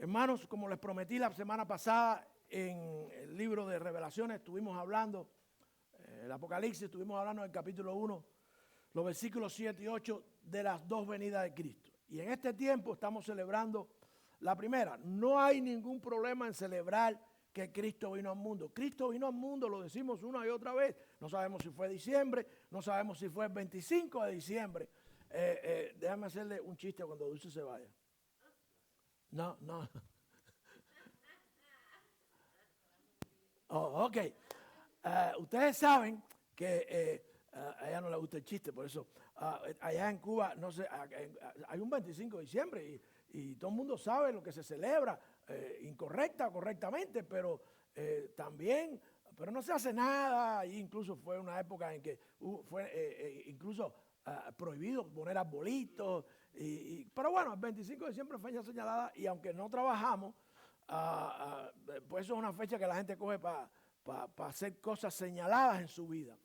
Hermanos, como les prometí la semana pasada, en el libro de Revelaciones estuvimos hablando, el Apocalipsis, estuvimos hablando del capítulo 1, los versículos 7 y 8 de las dos venidas de Cristo. Y en este tiempo estamos celebrando la primera. No hay ningún problema en celebrar que Cristo vino al mundo. Cristo vino al mundo, lo decimos una y otra vez. No sabemos si fue diciembre, no sabemos si fue el 25 de diciembre. Déjame hacerle un chiste cuando Dulce se vaya. No. Oh, ok. Ustedes saben que a ella no le gusta el chiste, por eso allá en Cuba, no sé, hay un 25 de diciembre y todo el mundo sabe lo que se celebra, incorrecta o correctamente, pero también, pero no se hace nada. Y incluso fue una época en que fue incluso prohibido poner arbolitos. Pero bueno, el 25 de diciembre es fecha señalada y aunque no trabajamos, pues eso es una fecha que la gente coge para hacer cosas señaladas en su vida.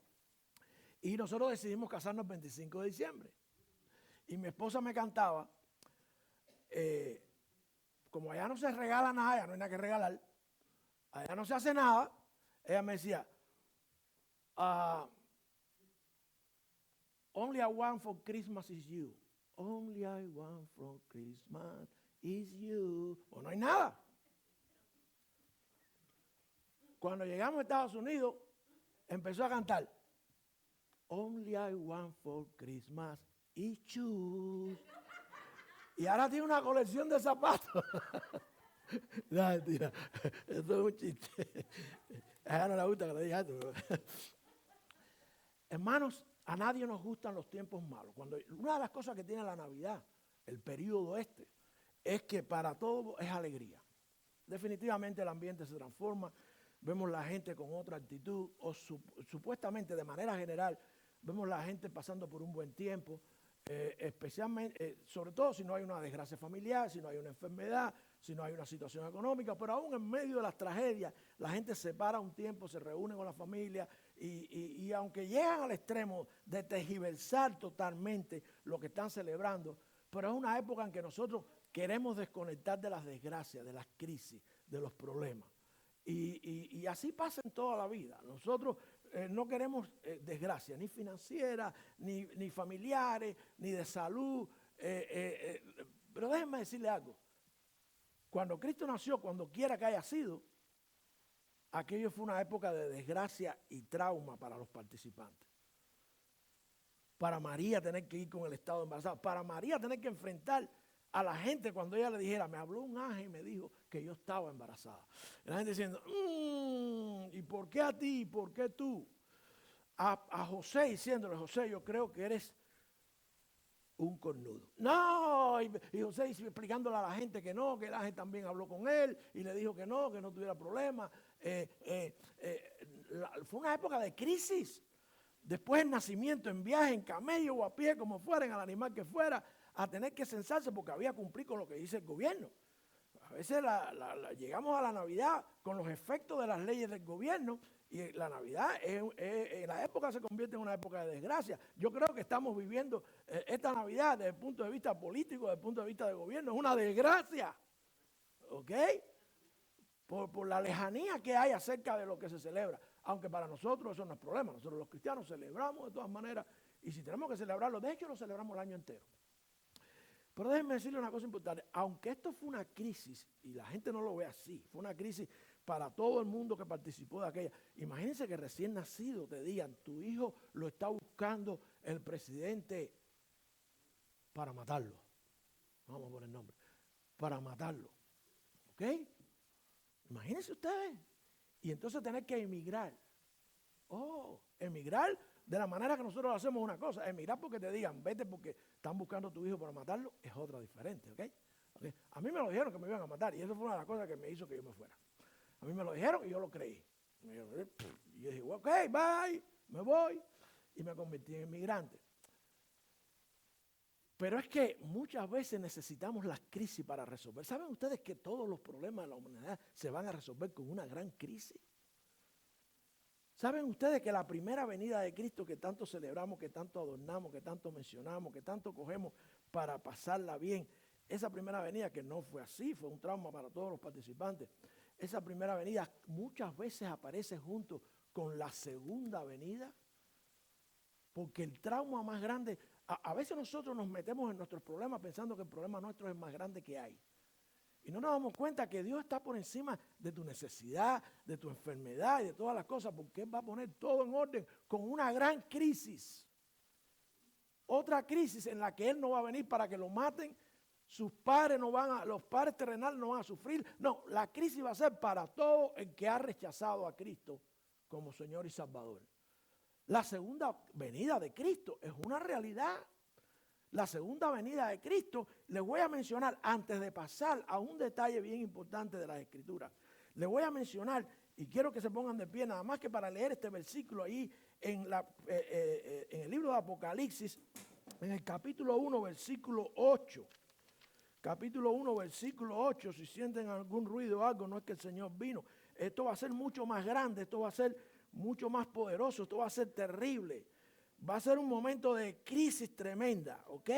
Y nosotros decidimos casarnos el 25 de diciembre. Y mi esposa me cantaba, como allá no se regala nada, allá no hay nada que regalar, allá no se hace nada, ella me decía, only I want for Christmas is you. Only I want for Christmas is you. O no hay nada. Cuando llegamos a Estados Unidos, empezó a cantar, Only I want for Christmas is you. Y ahora tiene una colección de zapatos. No, mentira. Esto es un chiste. A ella no le gusta que le diga esto. Hermanos, a nadie nos gustan los tiempos malos. Una de las cosas que tiene la Navidad, el periodo este, es que para todo es alegría. Definitivamente el ambiente se transforma, vemos la gente con otra actitud, o supuestamente de manera general, vemos la gente pasando por un buen tiempo, especialmente, sobre todo si no hay una desgracia familiar, si no hay una enfermedad, si no hay una situación económica, pero aún en medio de las tragedias, la gente se para un tiempo, se reúne con la familia y aunque llegan al extremo de tergiversar totalmente lo que están celebrando, pero es una época en que nosotros queremos desconectar de las desgracias, de las crisis, de los problemas. Y así pasa en toda la vida. Nosotros no queremos desgracia, ni financiera, ni familiares, ni de salud. Pero déjenme decirle algo. Cuando Cristo nació, cuando quiera que haya sido, aquello fue una época de desgracia y trauma para los participantes. Para María tener que ir con el estado embarazada, para María tener que enfrentar a la gente cuando ella le dijera, me habló un ángel y me dijo que yo estaba embarazada. Y la gente diciendo, ¿y por qué a ti? ¿Por qué tú? A José diciéndole, José, yo creo que eres un cornudo. No, y José explicándole a la gente que no, que el ángel también habló con él y le dijo que no tuviera problema. Fue una época de crisis. Después el nacimiento en viaje, en camello o a pie, como fuera, en el animal que fuera, a tener que censarse porque había que cumplir con lo que dice el gobierno. A veces llegamos a la Navidad con los efectos de las leyes del gobierno y la Navidad en la época se convierte en una época de desgracia. Yo creo que estamos viviendo esta Navidad desde el punto de vista político, desde el punto de vista del gobierno, es una desgracia. ¿Ok? Por la lejanía que hay acerca de lo que se celebra. Aunque para nosotros eso no es problema. Nosotros los cristianos celebramos de todas maneras. Y si tenemos que celebrarlo, de hecho lo celebramos el año entero. Pero déjenme decirle una cosa importante. Aunque esto fue una crisis, y la gente no lo ve así, fue una crisis para todo el mundo que participó de aquella. Imagínense que recién nacido te digan, tu hijo lo está buscando el presidente para matarlo. Vamos a poner el nombre. Para matarlo. ¿Ok? Imagínense ustedes. Y entonces tener que emigrar. Emigrar de la manera que nosotros hacemos una cosa. Emigrar porque te digan, vete porque están buscando a tu hijo para matarlo, es otra diferente, ¿ok? A mí me lo dijeron que me iban a matar y eso fue una de las cosas que me hizo que yo me fuera. A mí me lo dijeron y yo lo creí. Y yo dije, ok, bye, me voy. Y me convertí en inmigrante. Pero es que muchas veces necesitamos las crisis para resolver. ¿Saben ustedes que todos los problemas de la humanidad se van a resolver con una gran crisis? ¿Saben ustedes que la primera venida de Cristo que tanto celebramos, que tanto adornamos, que tanto mencionamos, que tanto cogemos para pasarla bien, esa primera venida, que no fue así, fue un trauma para todos los participantes, esa primera venida muchas veces aparece junto con la segunda venida, porque el trauma más grande, a veces nosotros nos metemos en nuestros problemas pensando que el problema nuestro es el más grande que hay. Y no nos damos cuenta que Dios está por encima de tu necesidad, de tu enfermedad y de todas las cosas, porque Él va a poner todo en orden con una gran crisis. Otra crisis en la que Él no va a venir para que lo maten, sus padres no van a, los padres terrenales no van a sufrir. No, la crisis va a ser para todo el que ha rechazado a Cristo como Señor y Salvador. La segunda venida de Cristo es una realidad. La segunda venida de Cristo, les voy a mencionar, antes de pasar a un detalle bien importante de las Escrituras, les voy a mencionar, y quiero que se pongan de pie, nada más que para leer este versículo ahí en el libro de Apocalipsis, en el capítulo 1, versículo 8. Capítulo 1, versículo 8, si sienten algún ruido o algo, no es que el Señor vino. Esto va a ser mucho más grande, esto va a ser mucho más poderoso, esto va a ser terrible. Va a ser un momento de crisis tremenda, ¿ok?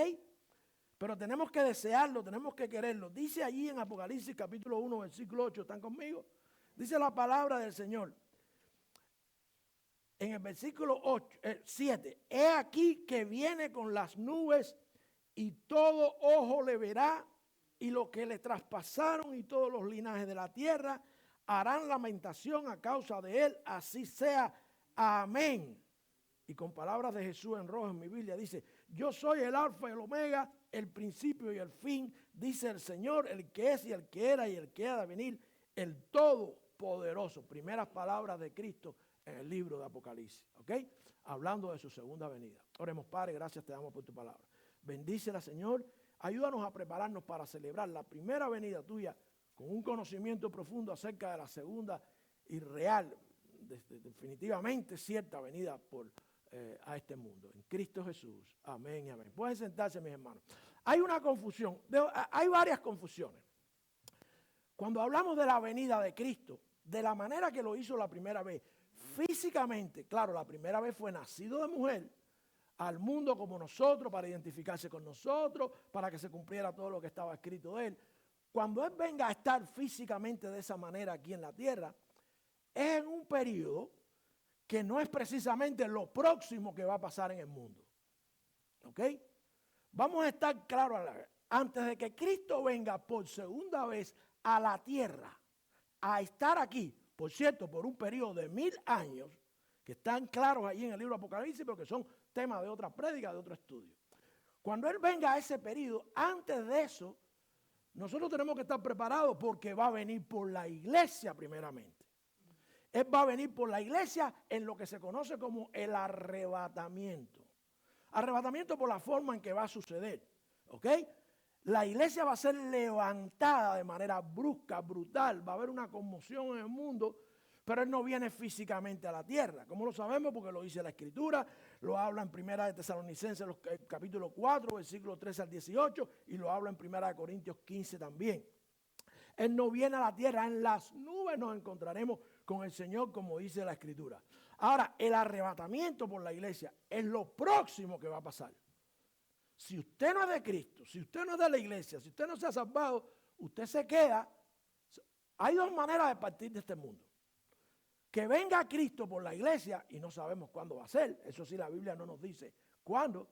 Pero tenemos que desearlo, tenemos que quererlo. Dice allí en Apocalipsis capítulo 1, versículo 8, ¿están conmigo? Dice la palabra del Señor. En el versículo 7, he aquí que viene con las nubes y todo ojo le verá y lo que le traspasaron y todos los linajes de la tierra harán lamentación a causa de él, así sea. Amén. Y con palabras de Jesús en rojo en mi Biblia dice, yo soy el alfa y el omega, el principio y el fin, dice el Señor, el que es y el que era y el que ha de venir, el todopoderoso. Primeras palabras de Cristo en el libro de Apocalipsis, ¿ok? Hablando de su segunda venida. Oremos, Padre, gracias te damos por tu palabra. Bendícela, Señor, ayúdanos a prepararnos para celebrar la primera venida tuya con un conocimiento profundo acerca de la segunda y real, definitivamente cierta venida a este mundo. En Cristo Jesús. Amén y amén. Pueden sentarse, mis hermanos. Hay una confusión, hay varias confusiones. Cuando hablamos de la venida de Cristo, de la manera que lo hizo la primera vez, físicamente, claro, la primera vez fue nacido de mujer, al mundo como nosotros, para identificarse con nosotros, para que se cumpliera todo lo que estaba escrito de él. Cuando Él venga a estar físicamente de esa manera aquí en la tierra, es en un periodo que no es precisamente lo próximo que va a pasar en el mundo. ¿Ok? Vamos a estar claros, antes de que Cristo venga por segunda vez a la tierra, a estar aquí, por cierto, por un periodo de 1000 años, que están claros ahí en el libro de Apocalipsis, pero que son temas de otra prédica, de otro estudio. Cuando Él venga a ese periodo, antes de eso, nosotros tenemos que estar preparados porque va a venir por la iglesia primeramente. Él va a venir por la iglesia en lo que se conoce como el arrebatamiento. Arrebatamiento por la forma en que va a suceder, ¿ok? La iglesia va a ser levantada de manera brusca, brutal, va a haber una conmoción en el mundo, pero Él no viene físicamente a la tierra. ¿Cómo lo sabemos? Porque lo dice la Escritura, lo habla en Primera de Tesalonicenses, capítulo 4, versículos 13 al 18, y lo habla en Primera de Corintios 15 también. Él no viene a la tierra, en las nubes nos encontraremos con el Señor, como dice la Escritura. Ahora, el arrebatamiento por la iglesia es lo próximo que va a pasar. Si usted no es de Cristo, si usted no es de la iglesia, si usted no se ha salvado, usted se queda. Hay dos maneras de partir de este mundo. Que venga Cristo por la iglesia y no sabemos cuándo va a ser. Eso sí, la Biblia no nos dice cuándo.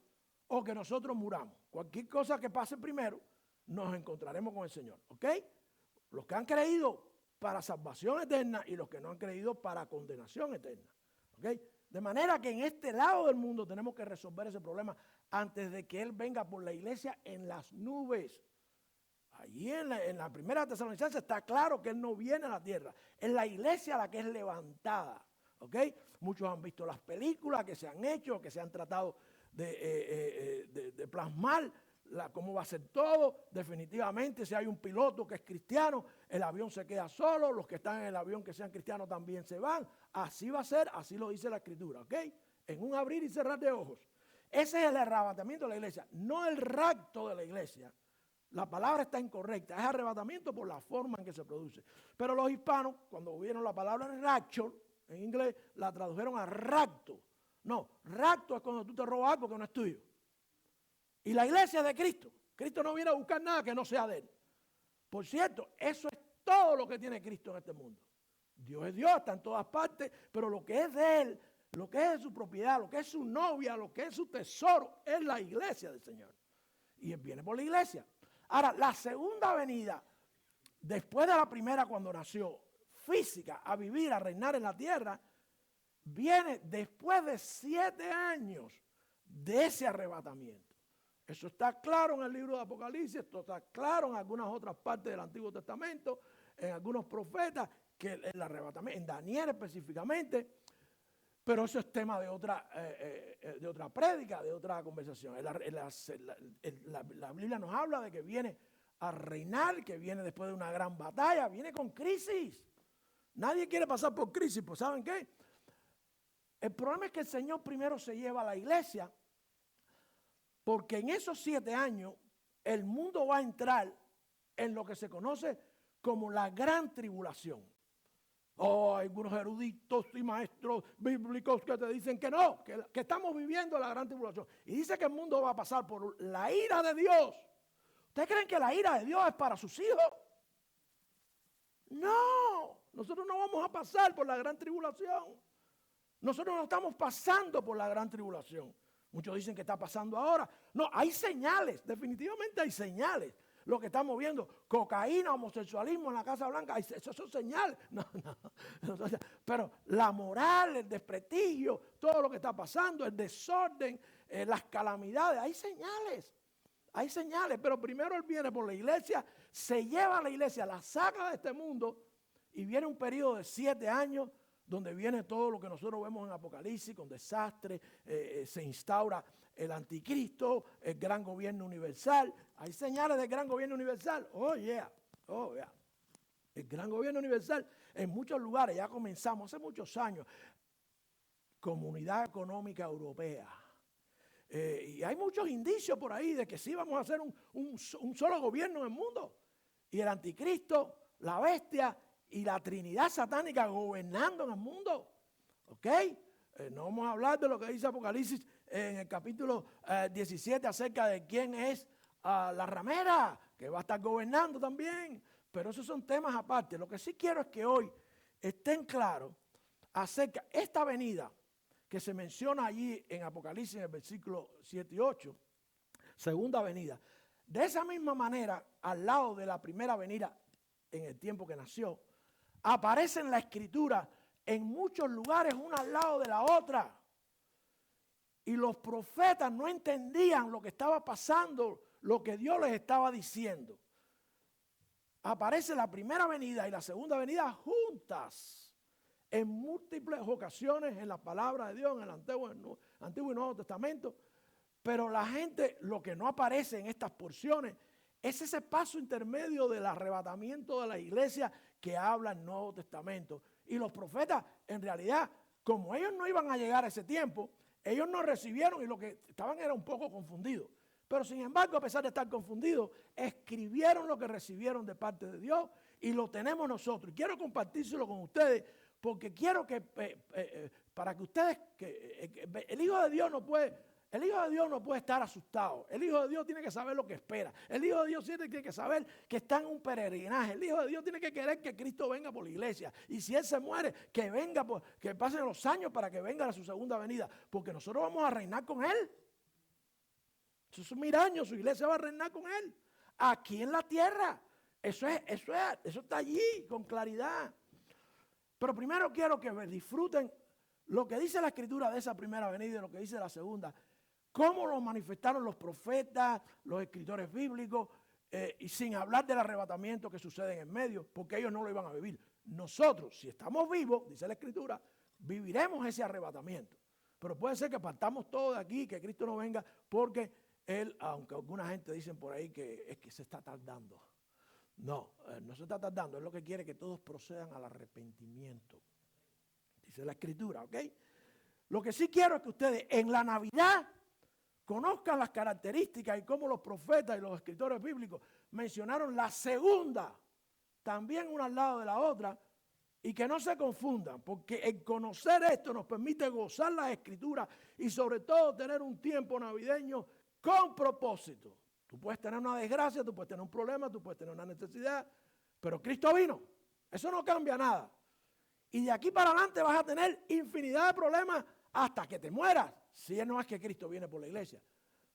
O que nosotros muramos. Cualquier cosa que pase primero, nos encontraremos con el Señor. ¿Ok? Los que han creído para salvación eterna y los que no han creído para condenación eterna. ¿Ok? De manera que en este lado del mundo tenemos que resolver ese problema antes de que Él venga por la iglesia en las nubes. Allí en la primera Tesalonicenses está claro que Él no viene a la tierra. Es la iglesia la que es levantada. ¿Ok? Muchos han visto las películas que se han hecho, que se han tratado de plasmar cómo va a ser todo. Definitivamente, si hay un piloto que es cristiano, el avión se queda solo. Los que están en el avión que sean cristianos también se van. Así va a ser, así lo dice la Escritura. ¿Ok? En un abrir y cerrar de ojos. Ese es el arrebatamiento de la iglesia, no el rapto de la iglesia. La palabra está incorrecta, es arrebatamiento por la forma en que se produce. Pero los hispanos, cuando vieron la palabra rapture, en inglés la tradujeron a rapto. No, rapto es cuando tú te robas algo que no es tuyo. Y la iglesia es de Cristo, ¿ok? Cristo no viene a buscar nada que no sea de Él. Por cierto, eso es todo lo que tiene Cristo en este mundo. Dios es Dios, está en todas partes, pero lo que es de Él, lo que es de su propiedad, lo que es su novia, lo que es su tesoro, es la iglesia del Señor. Y Él viene por la iglesia. Ahora, la segunda venida, después de la primera cuando nació, física, a vivir, a reinar en la tierra, viene después de 7 años de ese arrebatamiento. Eso está claro en el libro de Apocalipsis, esto está claro en algunas otras partes del Antiguo Testamento, en algunos profetas, que el arrebatamiento, en Daniel específicamente, pero eso es tema de otra prédica, de otra conversación. La Biblia nos habla de que viene a reinar, que viene después de una gran batalla, viene con crisis. Nadie quiere pasar por crisis, pues ¿saben qué? El problema es que el Señor primero se lleva a la iglesia, porque en esos 7 años el mundo va a entrar en lo que se conoce como la gran tribulación. Hay algunos eruditos y maestros bíblicos que te dicen que no, que estamos viviendo la gran tribulación. Y dice que el mundo va a pasar por la ira de Dios. ¿Ustedes creen que la ira de Dios es para sus hijos? No, nosotros no vamos a pasar por la gran tribulación. Nosotros no estamos pasando por la gran tribulación. Muchos dicen que está pasando ahora. No, hay señales, definitivamente hay señales. Lo que estamos viendo, cocaína, homosexualismo en la Casa Blanca, eso son señales. No. Pero la moral, el desprestigio, todo lo que está pasando, el desorden, las calamidades, hay señales. Hay señales, pero primero Él viene por la iglesia, se lleva a la iglesia, la saca de este mundo y viene un periodo de 7 años donde viene todo lo que nosotros vemos en Apocalipsis, con desastre, se instaura el anticristo, el gran gobierno universal. Hay señales del gran gobierno universal. Oh, yeah. El gran gobierno universal en muchos lugares, ya comenzamos hace muchos años, Comunidad Económica Europea. Y hay muchos indicios por ahí de que sí vamos a hacer un solo gobierno en el mundo. Y el anticristo, la bestia y la Trinidad satánica gobernando en el mundo. ¿Ok? No vamos a hablar de lo que dice Apocalipsis en el capítulo 17 acerca de quién es la ramera, que va a estar gobernando también. Pero esos son temas aparte. Lo que sí quiero es que hoy estén claros acerca de esta venida que se menciona allí en Apocalipsis en el versículo 7 y 8, segunda venida. De esa misma manera, al lado de la primera venida en el tiempo que nació, aparece en la Escritura en muchos lugares una al lado de la otra. Y los profetas no entendían lo que estaba pasando, lo que Dios les estaba diciendo. Aparece la primera venida y la segunda venida juntas en múltiples ocasiones en la palabra de Dios, en el Antiguo y Nuevo Testamento. Pero la gente, lo que no aparece en estas porciones, es ese paso intermedio del arrebatamiento de la iglesia que habla el Nuevo Testamento. Y los profetas, en realidad, como ellos no iban a llegar a ese tiempo, ellos no recibieron y lo que estaban era un poco confundidos. Pero sin embargo, a pesar de estar confundidos, escribieron lo que recibieron de parte de Dios y lo tenemos nosotros. Y quiero compartírselo con ustedes porque quiero que, para que ustedes, el Hijo de Dios no puede estar asustado. El Hijo de Dios tiene que saber lo que espera. El Hijo de Dios tiene que saber que está en un peregrinaje. El Hijo de Dios tiene que querer que Cristo venga por la iglesia. Y si Él se muere, que venga, que pasen los años para que venga a su segunda venida. Porque nosotros vamos a reinar con Él. Eso es 1000 años, su iglesia va a reinar con Él. Aquí en la tierra. Eso está allí con claridad. Pero primero quiero que disfruten lo que dice la Escritura de esa primera venida y lo que dice la segunda. Cómo lo manifestaron los profetas, los escritores bíblicos, y sin hablar del arrebatamiento que sucede en el medio, porque ellos no lo iban a vivir. Nosotros, si estamos vivos, dice la Escritura, viviremos ese arrebatamiento. Pero puede ser que partamos todos de aquí, que Cristo no venga, porque Él, aunque alguna gente dicen por ahí que es que se está tardando. No, no se está tardando, Él lo que quiere es que todos procedan al arrepentimiento. Dice la Escritura, ¿ok? Lo que sí quiero es que ustedes en la Navidad conozcan las características y cómo los profetas y los escritores bíblicos mencionaron la segunda, también una al lado de la otra, y que no se confundan, porque el conocer esto nos permite gozar las Escrituras y sobre todo tener un tiempo navideño con propósito. Tú puedes tener una desgracia, tú puedes tener un problema, tú puedes tener una necesidad, pero Cristo vino. Eso no cambia nada. Y de aquí para adelante vas a tener infinidad de problemas hasta que te mueras, si no es que Cristo viene por la iglesia.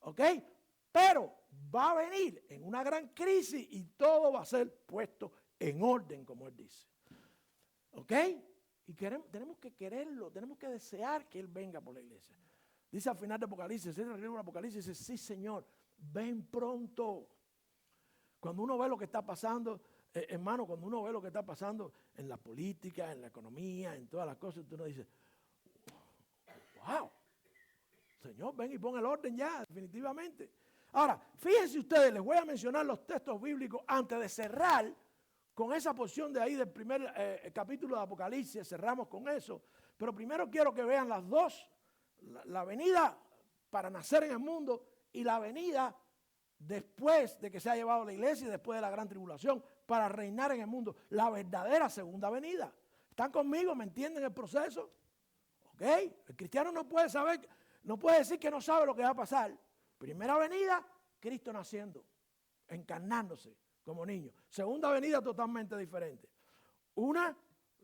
¿Ok? Pero va a venir en una gran crisis y todo va a ser puesto en orden, como Él dice. ¿Ok? Y tenemos que quererlo, tenemos que desear que Él venga por la iglesia. Dice al final de Apocalipsis, en el libro de Apocalipsis, dice, sí Señor, ven pronto. Cuando uno ve lo que está pasando, hermano, cuando uno ve lo que está pasando en la política, en la economía, en todas las cosas, uno dice, wow, Señor, ven y pon el orden ya, definitivamente. Ahora, fíjense ustedes, les voy a mencionar los textos bíblicos antes de cerrar con esa porción de ahí del primer capítulo de Apocalipsis, cerramos con eso. Pero primero quiero que vean las dos, la venida para nacer en el mundo y la venida después de que se ha llevado la iglesia y después de la gran tribulación para reinar en el mundo. La verdadera segunda venida. ¿Están conmigo? ¿Me entienden el proceso? ¿Ok? El cristiano no puede saber, no puede decir que no sabe lo que va a pasar. Primera venida, Cristo naciendo, encarnándose como niño. Segunda venida totalmente diferente. Una,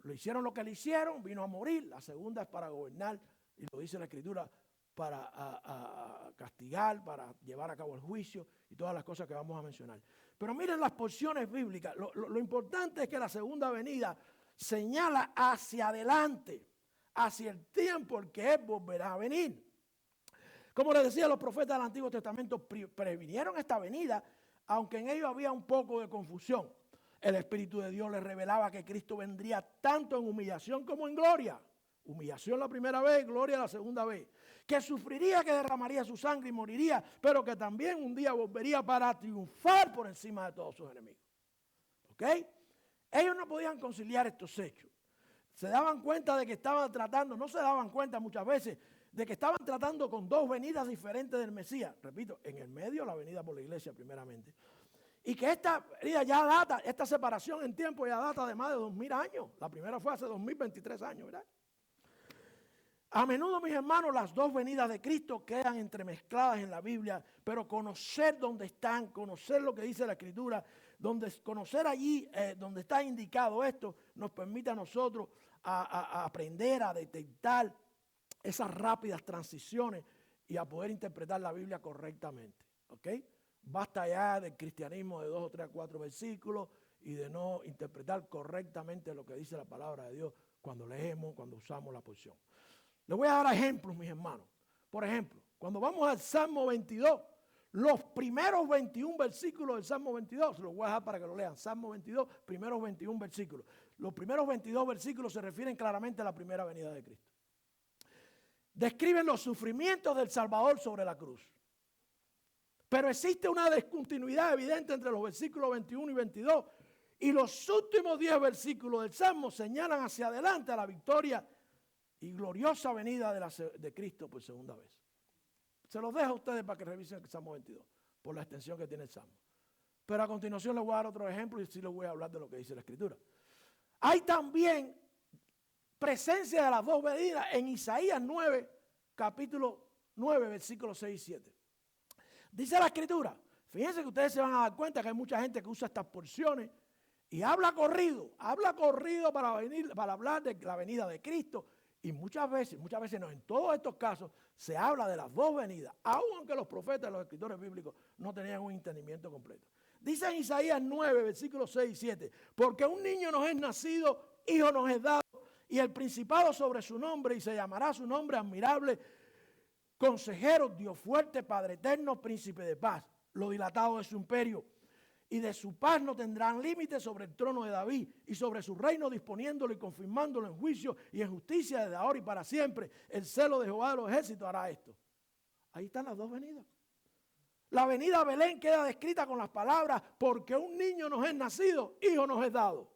lo hicieron lo que le hicieron, vino a morir. La segunda es para gobernar, y lo dice la Escritura, para castigar, para llevar a cabo el juicio y todas las cosas que vamos a mencionar. Pero miren las porciones bíblicas. Lo importante es que la segunda venida señala hacia adelante, hacia el tiempo en que Él volverá a venir. Como les decía, los profetas del Antiguo Testamento previnieron esta venida, aunque en ello había un poco de confusión. El Espíritu de Dios les revelaba que Cristo vendría tanto en humillación como en gloria. Humillación la primera vez, gloria la segunda vez. Que sufriría, que derramaría su sangre y moriría, pero que también un día volvería para triunfar por encima de todos sus enemigos. ¿Ok? Ellos no podían conciliar estos hechos. Se daban cuenta de que estaban tratando, no se daban cuenta muchas veces, de que estaban tratando con dos venidas diferentes del Mesías. Repito, en el medio la venida por la iglesia primeramente. Y que esta venida ya data, esta separación en tiempo ya data de más de 2000 años. La primera fue hace 2023 años, ¿verdad? A menudo, mis hermanos, las dos venidas de Cristo quedan entremezcladas en la Biblia, pero conocer dónde están, conocer lo que dice la Escritura, conocer allí donde está indicado esto, nos permite a nosotros a aprender, a detectar esas rápidas transiciones y a poder interpretar la Biblia correctamente. ¿Ok? Basta ya del cristianismo de 2 o 3 o 4 versículos y de no interpretar correctamente lo que dice la palabra de Dios cuando leemos, cuando usamos la porción. Les voy a dar ejemplos, mis hermanos. Por ejemplo, cuando vamos al Salmo 22, los primeros 21 versículos del Salmo 22, se los voy a dejar para que lo lean. Salmo 22, primeros 21 versículos. Los primeros 22 versículos se refieren claramente a la primera venida de Cristo. Describen los sufrimientos del Salvador sobre la cruz. Pero existe una discontinuidad evidente entre los versículos 21 y 22. Y los últimos 10 versículos del Salmo señalan hacia adelante a la victoria y gloriosa venida de Cristo por segunda vez. Se los dejo a ustedes para que revisen el Salmo 22, por la extensión que tiene el Salmo. Pero a continuación les voy a dar otro ejemplo y sí les voy a hablar de lo que dice la Escritura. Hay también presencia de las dos venidas en Isaías 9, capítulo 9, versículos 6 y 7. Dice la Escritura, fíjense que ustedes se van a dar cuenta que hay mucha gente que usa estas porciones y habla corrido para hablar de la venida de Cristo. Y muchas veces no, en todos estos casos se habla de las dos venidas, aunque los profetas y los escritores bíblicos no tenían un entendimiento completo. Dice en Isaías 9, versículos 6 y 7, porque un niño nos es nacido, hijo nos es dado, y el principado sobre su nombre, y se llamará su nombre admirable, consejero, Dios fuerte, Padre eterno, príncipe de paz. Lo dilatado de su imperio y de su paz no tendrán límites sobre el trono de David y sobre su reino, disponiéndolo y confirmándolo en juicio y en justicia desde ahora y para siempre. El celo de Jehová de los ejércitos hará esto. Ahí están las dos venidas. La venida a Belén queda descrita con las palabras, porque un niño nos es nacido, hijo nos es dado.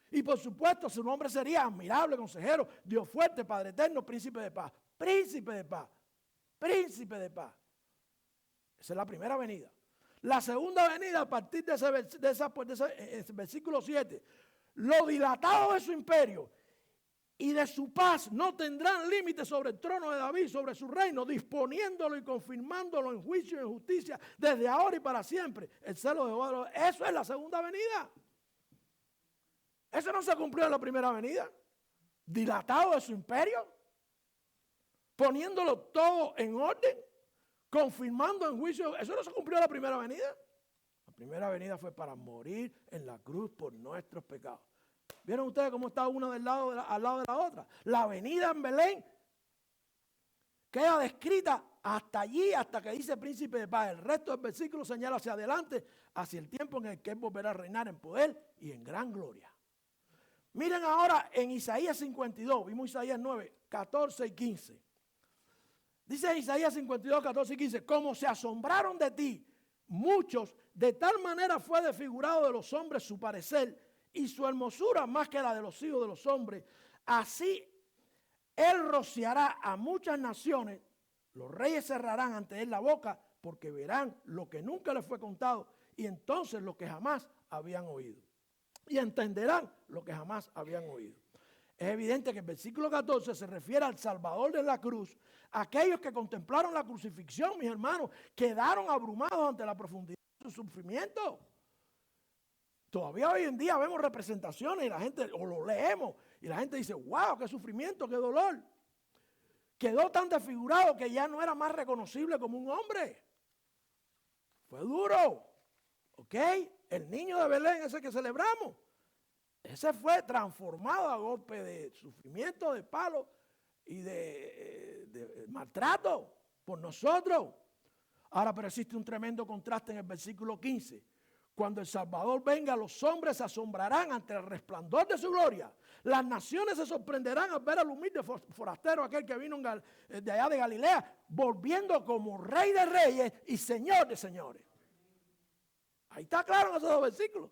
Y por supuesto su nombre sería admirable, consejero, Dios fuerte, Padre eterno, príncipe de paz. Príncipe de paz, príncipe de paz. Esa es la primera venida. La segunda venida, a partir de ese versículo 7, lo dilatado de su imperio y de su paz no tendrán límite sobre el trono de David, sobre su reino, disponiéndolo y confirmándolo en juicio y en justicia desde ahora y para siempre. El celo de Jehová, eso es la segunda venida. Eso no se cumplió en la primera venida. Dilatado de su imperio, poniéndolo todo en orden, confirmando en juicio. Eso no se cumplió en la primera venida. La primera venida fue para morir en la cruz por nuestros pecados. ¿Vieron ustedes cómo está una al lado de la otra? La venida en Belén queda descrita hasta allí, hasta que dice príncipe de paz. El resto del versículo señala hacia adelante, hacia el tiempo en el que él volverá a reinar en poder y en gran gloria. Miren ahora en Isaías 52, vimos Isaías 9, 14 y 15. Dice Isaías 52, 14 y 15, como se asombraron de ti muchos, de tal manera fue desfigurado de los hombres su parecer y su hermosura más que la de los hijos de los hombres. Así él rociará a muchas naciones, los reyes cerrarán ante él la boca porque verán lo que nunca les fue contado y entonces lo que jamás habían oído. Y entenderán lo que jamás habían oído. Es evidente que el versículo 14 se refiere al Salvador de la cruz. Aquellos que contemplaron la crucifixión, mis hermanos, quedaron abrumados ante la profundidad de su sufrimiento. Todavía hoy en día vemos representaciones y la gente, o lo leemos, y la gente dice, wow, qué sufrimiento, qué dolor. Quedó tan desfigurado que ya no era más reconocible como un hombre. Fue duro, ¿ok? El niño de Belén, ese que celebramos, ese fue transformado a golpe de sufrimiento, de palo y de maltrato por nosotros. Ahora, pero existe un tremendo contraste en el versículo 15. Cuando el Salvador venga, los hombres se asombrarán ante el resplandor de su gloria. Las naciones se sorprenderán al ver al humilde forastero, aquel que vino de allá de Galilea, volviendo como Rey de reyes y Señor de señores. Ahí está claro en esos dos versículos.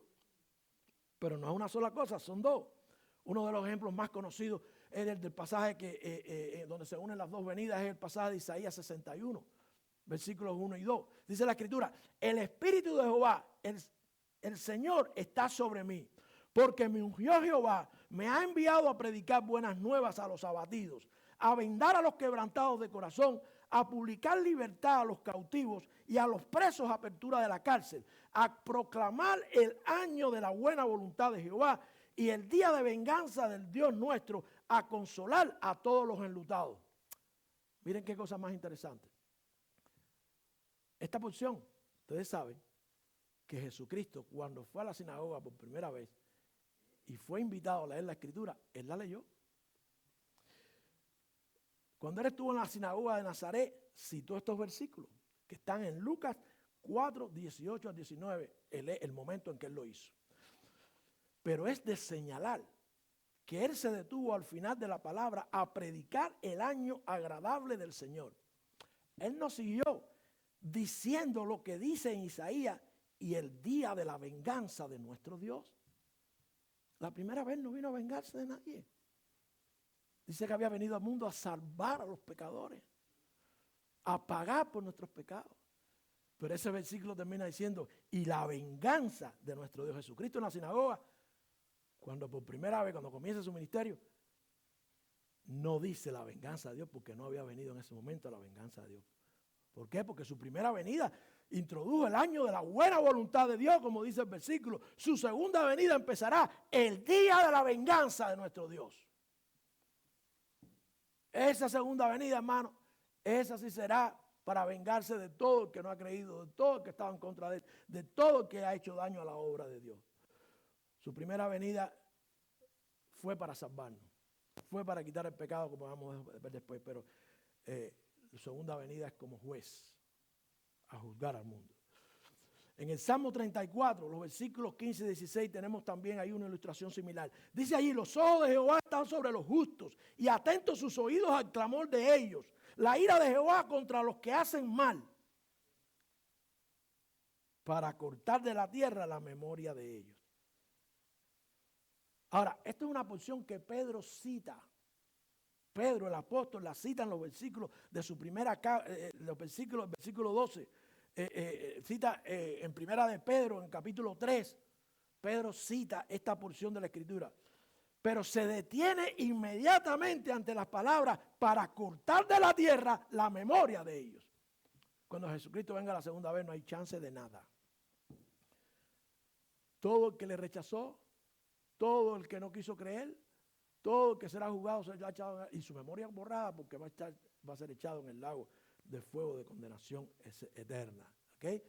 Pero no es una sola cosa, son dos. Uno de los ejemplos más conocidos es el del pasaje donde se unen las dos venidas, es el pasaje de Isaías 61, versículos 1 y 2. Dice la Escritura, el Espíritu de Jehová, el Señor está sobre mí, porque me ungió Jehová, me ha enviado a predicar buenas nuevas a los abatidos, a vendar a los quebrantados de corazón, a publicar libertad a los cautivos y a los presos apertura de la cárcel, a proclamar el año de la buena voluntad de Jehová y el día de venganza del Dios nuestro, a consolar a todos los enlutados. Miren qué cosa más interesante. Esta porción, ustedes saben que Jesucristo, cuando fue a la sinagoga por primera vez y fue invitado a leer la Escritura, él la leyó. Cuando él estuvo en la sinagoga de Nazaret, citó estos versículos que están en Lucas 4, 18 a 19, el momento en que él lo hizo. Pero es de señalar que él se detuvo al final de la palabra a predicar el año agradable del Señor. Él no siguió diciendo lo que dice en Isaías y el día de la venganza de nuestro Dios. La primera vez no vino a vengarse de nadie. Dice que había venido al mundo a salvar a los pecadores, a pagar por nuestros pecados. Pero ese versículo termina diciendo, y la venganza de nuestro Dios. Jesucristo en la sinagoga, cuando por primera vez, cuando comienza su ministerio, no dice la venganza de Dios, porque no había venido en ese momento la venganza de Dios. ¿Por qué? Porque su primera venida introdujo el año de la buena voluntad de Dios, como dice el versículo. Su segunda venida empezará el día de la venganza de nuestro Dios. Esa segunda venida, hermano, esa sí será para vengarse de todo el que no ha creído, de todo el que estaba en contra de él, de todo el que ha hecho daño a la obra de Dios. Su primera venida fue para salvarnos, fue para quitar el pecado, como vamos a ver después, pero su segunda venida es como juez a juzgar al mundo. En el Salmo 34, los versículos 15 y 16, tenemos también ahí una ilustración similar. Dice allí, los ojos de Jehová están sobre los justos y atentos sus oídos al clamor de ellos. La ira de Jehová contra los que hacen mal, para cortar de la tierra la memoria de ellos. Ahora, esta es una porción que Pedro cita. Pedro, el apóstol, la cita en los versículos de su primera, los versículos, el versículo 12. Cita en primera de Pedro, en capítulo 3, Pedro cita esta porción de la Escritura. pero se detiene inmediatamente ante las palabras para cortar de la tierra la memoria de ellos. Cuando Jesucristo venga la segunda vez no hay chance de nada. Todo el que le rechazó, todo el que no quiso creer, todo el que será juzgado será echado y su memoria borrada porque va a ser echado en el lago de fuego de condenación eterna. ¿Okay?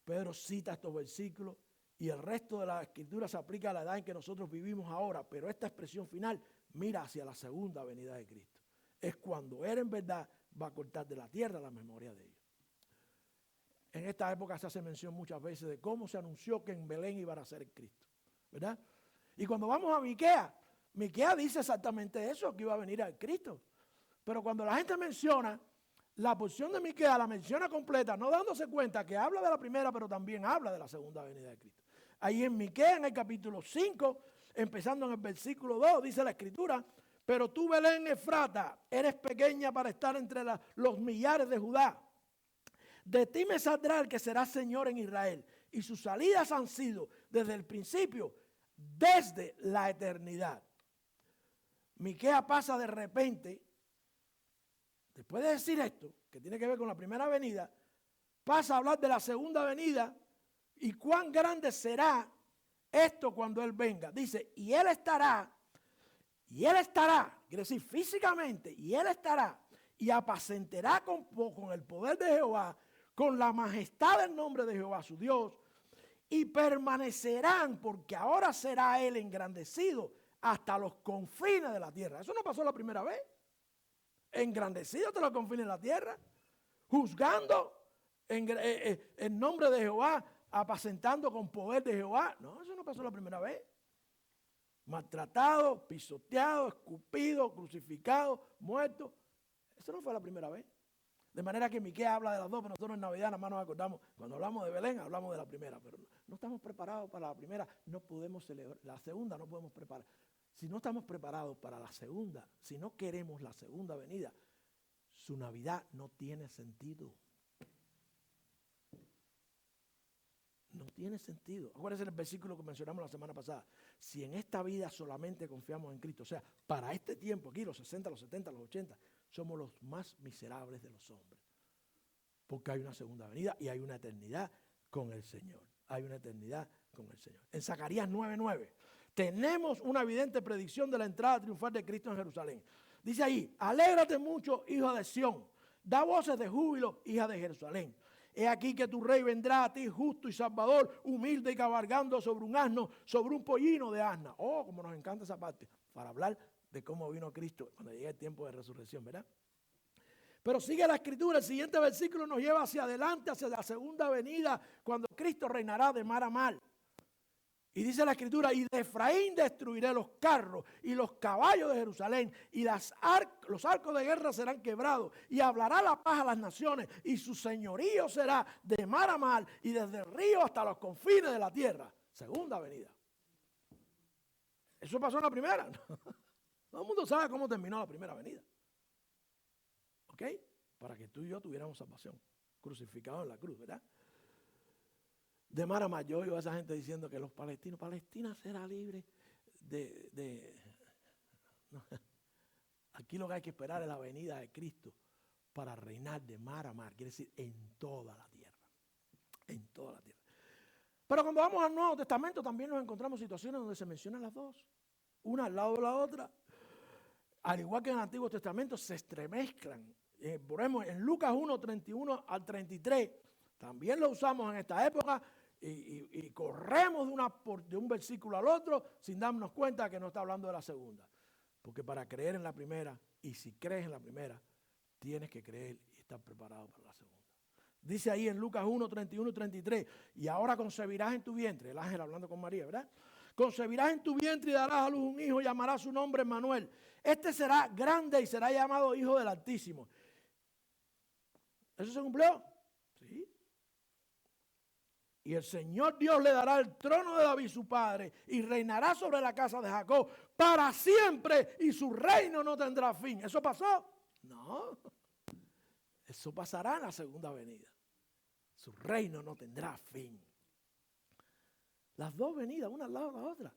Pedro cita estos versículos y el resto de la escritura se aplica a la edad en que nosotros vivimos ahora, pero esta expresión final mira hacia la segunda venida de Cristo. Es cuando Él en verdad va a cortar de la tierra la memoria de ellos. En esta época se hace mención muchas veces de cómo se anunció que en Belén iba a nacer el Cristo, ¿verdad? Y cuando vamos a Miqueas, Miqueas dice exactamente eso, que iba a venir al Cristo. Pero cuando la gente menciona la porción de Miqueas, la menciona completa, no dándose cuenta que habla de la primera, pero también habla de la segunda venida de Cristo. Ahí en Miqueas, en el capítulo 5, empezando en el versículo 2, dice la escritura: pero tú, Belén Efrata, eres pequeña para estar entre los millares de Judá. De ti me saldrá el que será Señor en Israel, y sus salidas han sido desde el principio, desde la eternidad. Miqueas pasa de repente, después de decir esto, que tiene que ver con la primera venida, pasa a hablar de la segunda venida y cuán grande será esto cuando Él venga. Dice, y Él estará, quiere decir físicamente, y Él estará, y apacentará con el poder de Jehová, con la majestad del nombre de Jehová su Dios, y permanecerán, porque ahora será Él engrandecido hasta los confines de la tierra. Eso no pasó la primera vez. Engrandecido hasta los confines de la tierra, juzgando en nombre de Jehová, apacentando con poder de Jehová. No, eso no pasó la primera vez. Maltratado, pisoteado, escupido, crucificado, muerto. Eso no fue la primera vez. De manera que Miqueas habla de las dos, pero nosotros en Navidad nada más nos acordamos, cuando hablamos de Belén, hablamos de la primera, pero no estamos preparados para la primera, no podemos celebrar, la segunda no podemos preparar. Si no estamos preparados para la segunda, si no queremos la segunda venida, su Navidad no tiene sentido. No tiene sentido. Acuérdense el versículo que mencionamos la semana pasada. Si en esta vida solamente confiamos en Cristo, o sea, para este tiempo aquí, los 60, los 70, los 80, somos los más miserables de los hombres. Porque hay una segunda venida y hay una eternidad con el Señor. Hay una eternidad con el Señor. En Zacarías 9:9 tenemos una evidente predicción de la entrada triunfal de Cristo en Jerusalén. Dice ahí, alégrate mucho, hijo de Sión, da voces de júbilo, hija de Jerusalén. He aquí que tu rey vendrá a ti justo y salvador, humilde y cabalgando sobre un asno, sobre un pollino de asna. Oh, como nos encanta esa parte, para hablar de cómo vino Cristo cuando llegue el tiempo de resurrección, ¿verdad? Pero sigue la escritura, el siguiente versículo nos lleva hacia adelante, hacia la segunda venida, cuando Cristo reinará de mar a mar. Y dice la escritura, y de Efraín destruiré los carros y los caballos de Jerusalén, y los arcos de guerra serán quebrados, y hablará la paz a las naciones, y su señorío será de mar a mar, y desde el río hasta los confines de la tierra. Segunda venida. Eso pasó en la primera. Todo el mundo sabe cómo terminó la primera venida. ¿Ok? Para que tú y yo tuviéramos salvación, crucificados en la cruz, ¿verdad? De mar a mar, yo oigo a esa gente diciendo que los palestinos, Palestina será libre no. Aquí lo que hay que esperar es la venida de Cristo para reinar de mar a mar, quiere decir en toda la tierra, en toda la tierra. Pero cuando vamos al Nuevo Testamento también nos encontramos situaciones donde se mencionan las dos, una al lado de la otra, al igual que en el Antiguo Testamento se estremezclan. Por ejemplo, en Lucas 1, 31 al 33, también lo usamos en esta época y corremos de un versículo al otro sin darnos cuenta que no está hablando de la segunda. Porque para creer en la primera, y si crees en la primera, tienes que creer y estar preparado para la segunda. Dice ahí en Lucas 1, 31 y 33, y ahora concebirás en tu vientre, el ángel hablando con María, ¿verdad? Concebirás en tu vientre y darás a luz un hijo y llamarás su nombre Emmanuel. Este será grande y será llamado Hijo del Altísimo. ¿Eso se cumplió? Sí. Y el Señor Dios le dará el trono de David su padre y reinará sobre la casa de Jacob para siempre y su reino no tendrá fin. ¿Eso pasó? No. Eso pasará en la segunda venida. Su reino no tendrá fin. Las dos venidas, una al lado de la otra.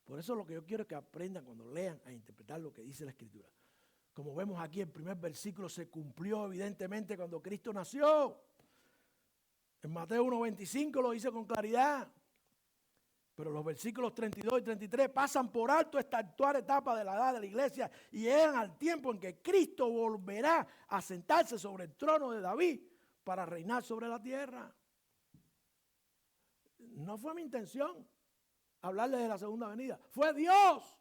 Por eso lo que yo quiero es que aprendan cuando lean a interpretar lo que dice la Escritura. Como vemos aquí, el primer versículo se cumplió evidentemente cuando Cristo nació. En Mateo 1:25 lo dice con claridad. Pero los versículos 32 y 33 pasan por alto esta actual etapa de la edad de la iglesia y llegan al tiempo en que Cristo volverá a sentarse sobre el trono de David para reinar sobre la tierra. No fue mi intención hablarles de la segunda venida. Fue Dios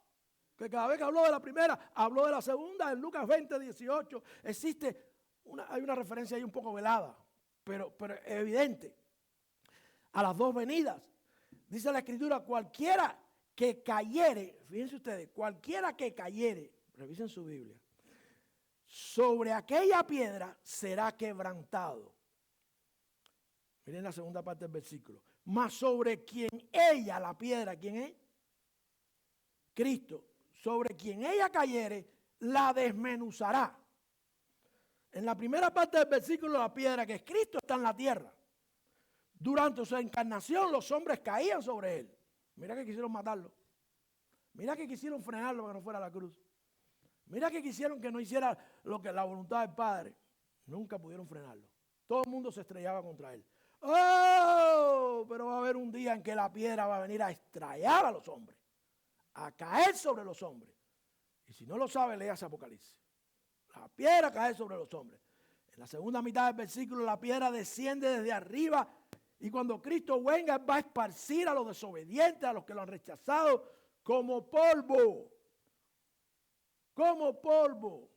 que cada vez que habló de la primera, habló de la segunda. En Lucas 20:18 hay una referencia ahí un poco velada, pero evidente a las dos venidas. Dice la Escritura, cualquiera que cayere, fíjense ustedes, cualquiera que cayere, revisen su Biblia, sobre aquella piedra será quebrantado. Miren la segunda parte del versículo. Mas sobre quien ella, la piedra, ¿quién es? Cristo. Sobre quien ella cayere, la desmenuzará. En la primera parte del versículo, la piedra que es Cristo está en la tierra. Durante su encarnación los hombres caían sobre él. Mira que quisieron matarlo. Mira que quisieron frenarlo para que no fuera a la cruz. Mira que quisieron que no hiciera lo que la voluntad del Padre. Nunca pudieron frenarlo. Todo el mundo se estrellaba contra él. ¡Oh! Pero va a haber un día en que la piedra va a venir a estrellar a los hombres. A caer sobre los hombres. Y si no lo sabe, léase Apocalipsis. La piedra cae sobre los hombres. En la segunda mitad del versículo, la piedra desciende desde arriba. Y cuando Cristo venga, va a esparcir a los desobedientes, a los que lo han rechazado, como polvo. Como polvo.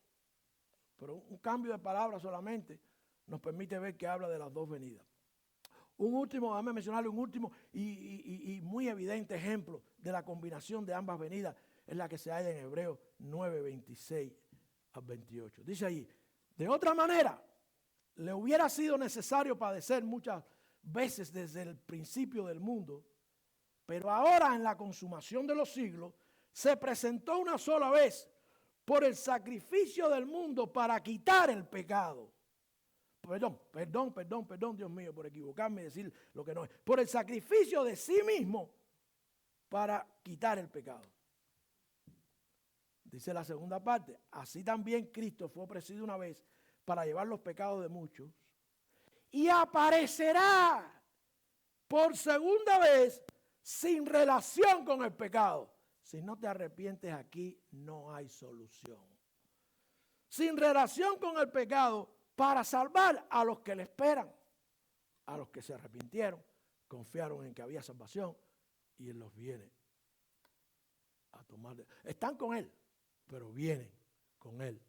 Pero un cambio de palabra solamente nos permite ver que habla de las dos venidas. Un último, déjame mencionarle un último y muy evidente ejemplo de la combinación de ambas venidas es la que se halla en Hebreos 9:26 al 28. Dice ahí, de otra manera, le hubiera sido necesario padecer muchas veces desde el principio del mundo, pero ahora en la consumación de los siglos se presentó una sola vez por el sacrificio del mundo para quitar el pecado. Perdón, Dios mío, por equivocarme y decir lo que no es. Por el sacrificio de sí mismo para quitar el pecado. Dice la segunda parte, así también Cristo fue ofrecido una vez para llevar los pecados de muchos y aparecerá por segunda vez sin relación con el pecado. Si no te arrepientes aquí, no hay solución. Sin relación con el pecado para salvar a los que le esperan, a los que se arrepintieron, confiaron en que había salvación y Él los viene a tomar. Están con Él, pero vienen con Él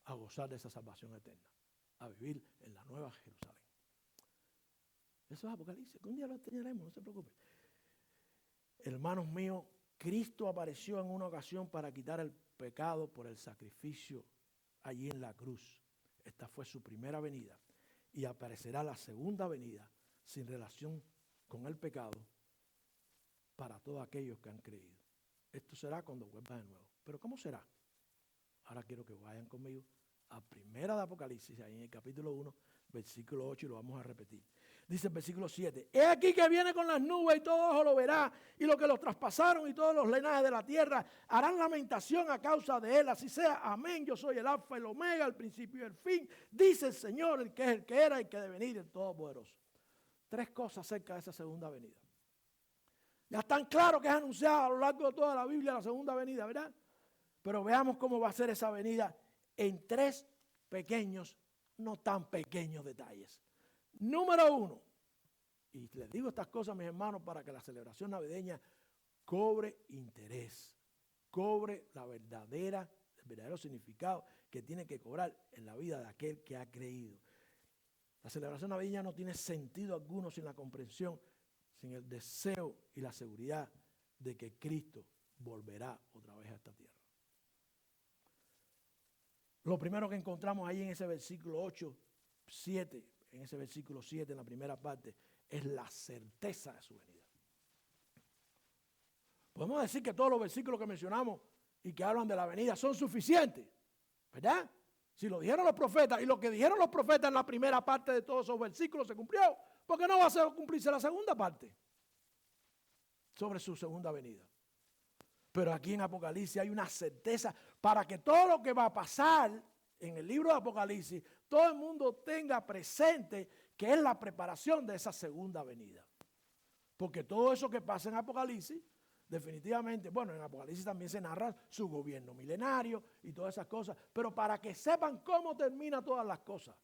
a gozar de esa salvación eterna, a vivir en la nueva Jerusalén. Eso es Apocalipsis, que un día lo teneremos, no se preocupen. Hermanos míos, Cristo apareció en una ocasión para quitar el pecado por el sacrificio allí en la cruz. Esta fue su primera venida y aparecerá la segunda venida sin relación con el pecado para todos aquellos que han creído. Esto será cuando vuelva de nuevo. ¿Pero cómo será? Ahora quiero que vayan conmigo a primera de Apocalipsis, ahí en el capítulo 1, versículo 8, y lo vamos a repetir. Dice el versículo 7, he aquí que viene con las nubes y todo ojo lo verá, y los que los traspasaron y todos los linajes de la tierra harán lamentación a causa de él, así sea, amén, yo soy el alfa y el omega, el principio y el fin, dice el Señor, el que es el que era y el que debe venir, el Todopoderoso. Tres cosas acerca de esa segunda venida. Ya están claros que es anunciada a lo largo de toda la Biblia la segunda venida, ¿verdad? Pero veamos cómo va a ser esa venida en tres pequeños, no tan pequeños detalles. Número 1, y les digo estas cosas, mis hermanos, para que la celebración navideña cobre interés, cobre el verdadero significado que tiene que cobrar en la vida de aquel que ha creído. La celebración navideña no tiene sentido alguno sin la comprensión, sin el deseo y la seguridad de que Cristo volverá otra vez a esta tierra. Lo primero que encontramos ahí en ese versículo 8, 7, en ese versículo 7, en la primera parte, es la certeza de su venida. Podemos decir que todos los versículos que mencionamos y que hablan de la venida son suficientes, ¿verdad? Si lo dijeron los profetas y lo que dijeron los profetas en la primera parte de todos esos versículos se cumplió, ¿por qué no va a cumplirse la segunda parte sobre su segunda venida? Pero aquí en Apocalipsis hay una certeza para que todo lo que va a pasar en el libro de Apocalipsis, todo el mundo tenga presente que es la preparación de esa segunda venida. Porque todo eso que pasa en Apocalipsis, definitivamente, bueno, en Apocalipsis también se narra su gobierno milenario y todas esas cosas, pero para que sepan cómo termina todas las cosas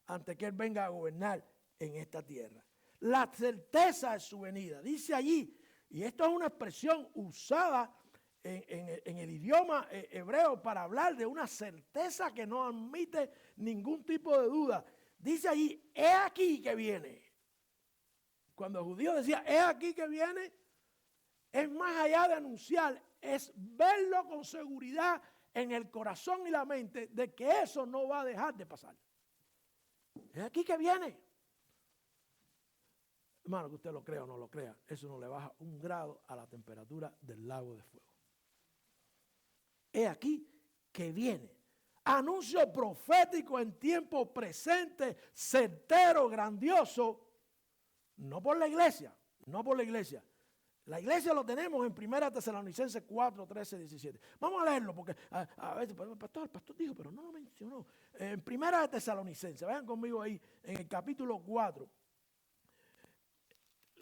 antes que Él venga a gobernar en esta tierra. La certeza de su venida, dice allí, y esto es una expresión usada en el idioma hebreo para hablar de una certeza que no admite ningún tipo de duda. Dice allí, he aquí que viene. Cuando el judío decía, he aquí que viene, es más allá de anunciar, es verlo con seguridad en el corazón y la mente de que eso no va a dejar de pasar. Es aquí que viene. Hermano, que usted lo crea o no lo crea, eso no le baja 1 grado a la temperatura del lago de fuego. He aquí que viene. Anuncio profético en tiempo presente, certero, grandioso, no por la iglesia, no por la iglesia. La iglesia lo tenemos en 1 Tesalonicenses 4, 13, 17. Vamos a leerlo porque a veces el pastor dijo, pero no lo mencionó. En 1 Tesalonicenses, vayan conmigo ahí, en el capítulo 4,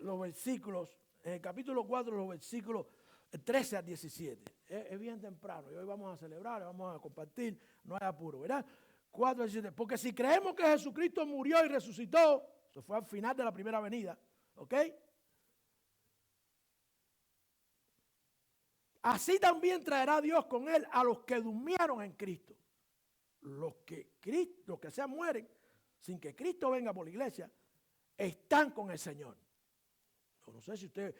los versículos, en el capítulo 4, los versículos 13 al 17. Es bien temprano y hoy vamos a celebrar, vamos a compartir, no hay apuro, ¿verdad? 4 al 17. Porque si creemos que Jesucristo murió y resucitó, eso fue al final de la primera venida, ¿ok? Así también traerá Dios con Él a los que durmieron en Cristo. Los que se mueren sin que Cristo venga por la iglesia, están con el Señor. No sé si usted,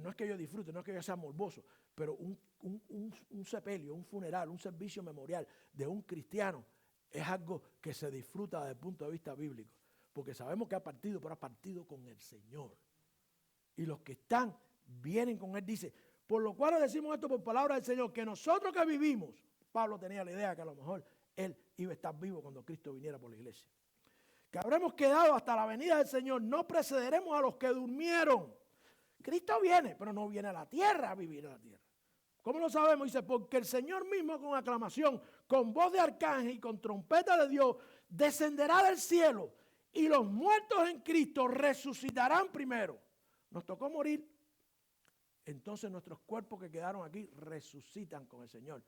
no es que yo disfrute, no es que yo sea morboso, pero un sepelio, un funeral, un servicio memorial de un cristiano es algo que se disfruta desde el punto de vista bíblico. Porque sabemos que ha partido, pero ha partido con el Señor. Y los que están, vienen con Él, dice, por lo cual decimos esto por palabra del Señor, que nosotros que vivimos, Pablo tenía la idea que a lo mejor él iba a estar vivo cuando Cristo viniera por la iglesia. Que habremos quedado hasta la venida del Señor, no precederemos a los que durmieron. Cristo viene, pero no viene a la tierra a vivir en la tierra. ¿Cómo lo sabemos? Dice, porque el Señor mismo con aclamación, con voz de arcángel y con trompeta de Dios, descenderá del cielo y los muertos en Cristo resucitarán primero. Nos tocó morir. Entonces nuestros cuerpos que quedaron aquí resucitan con el Señor.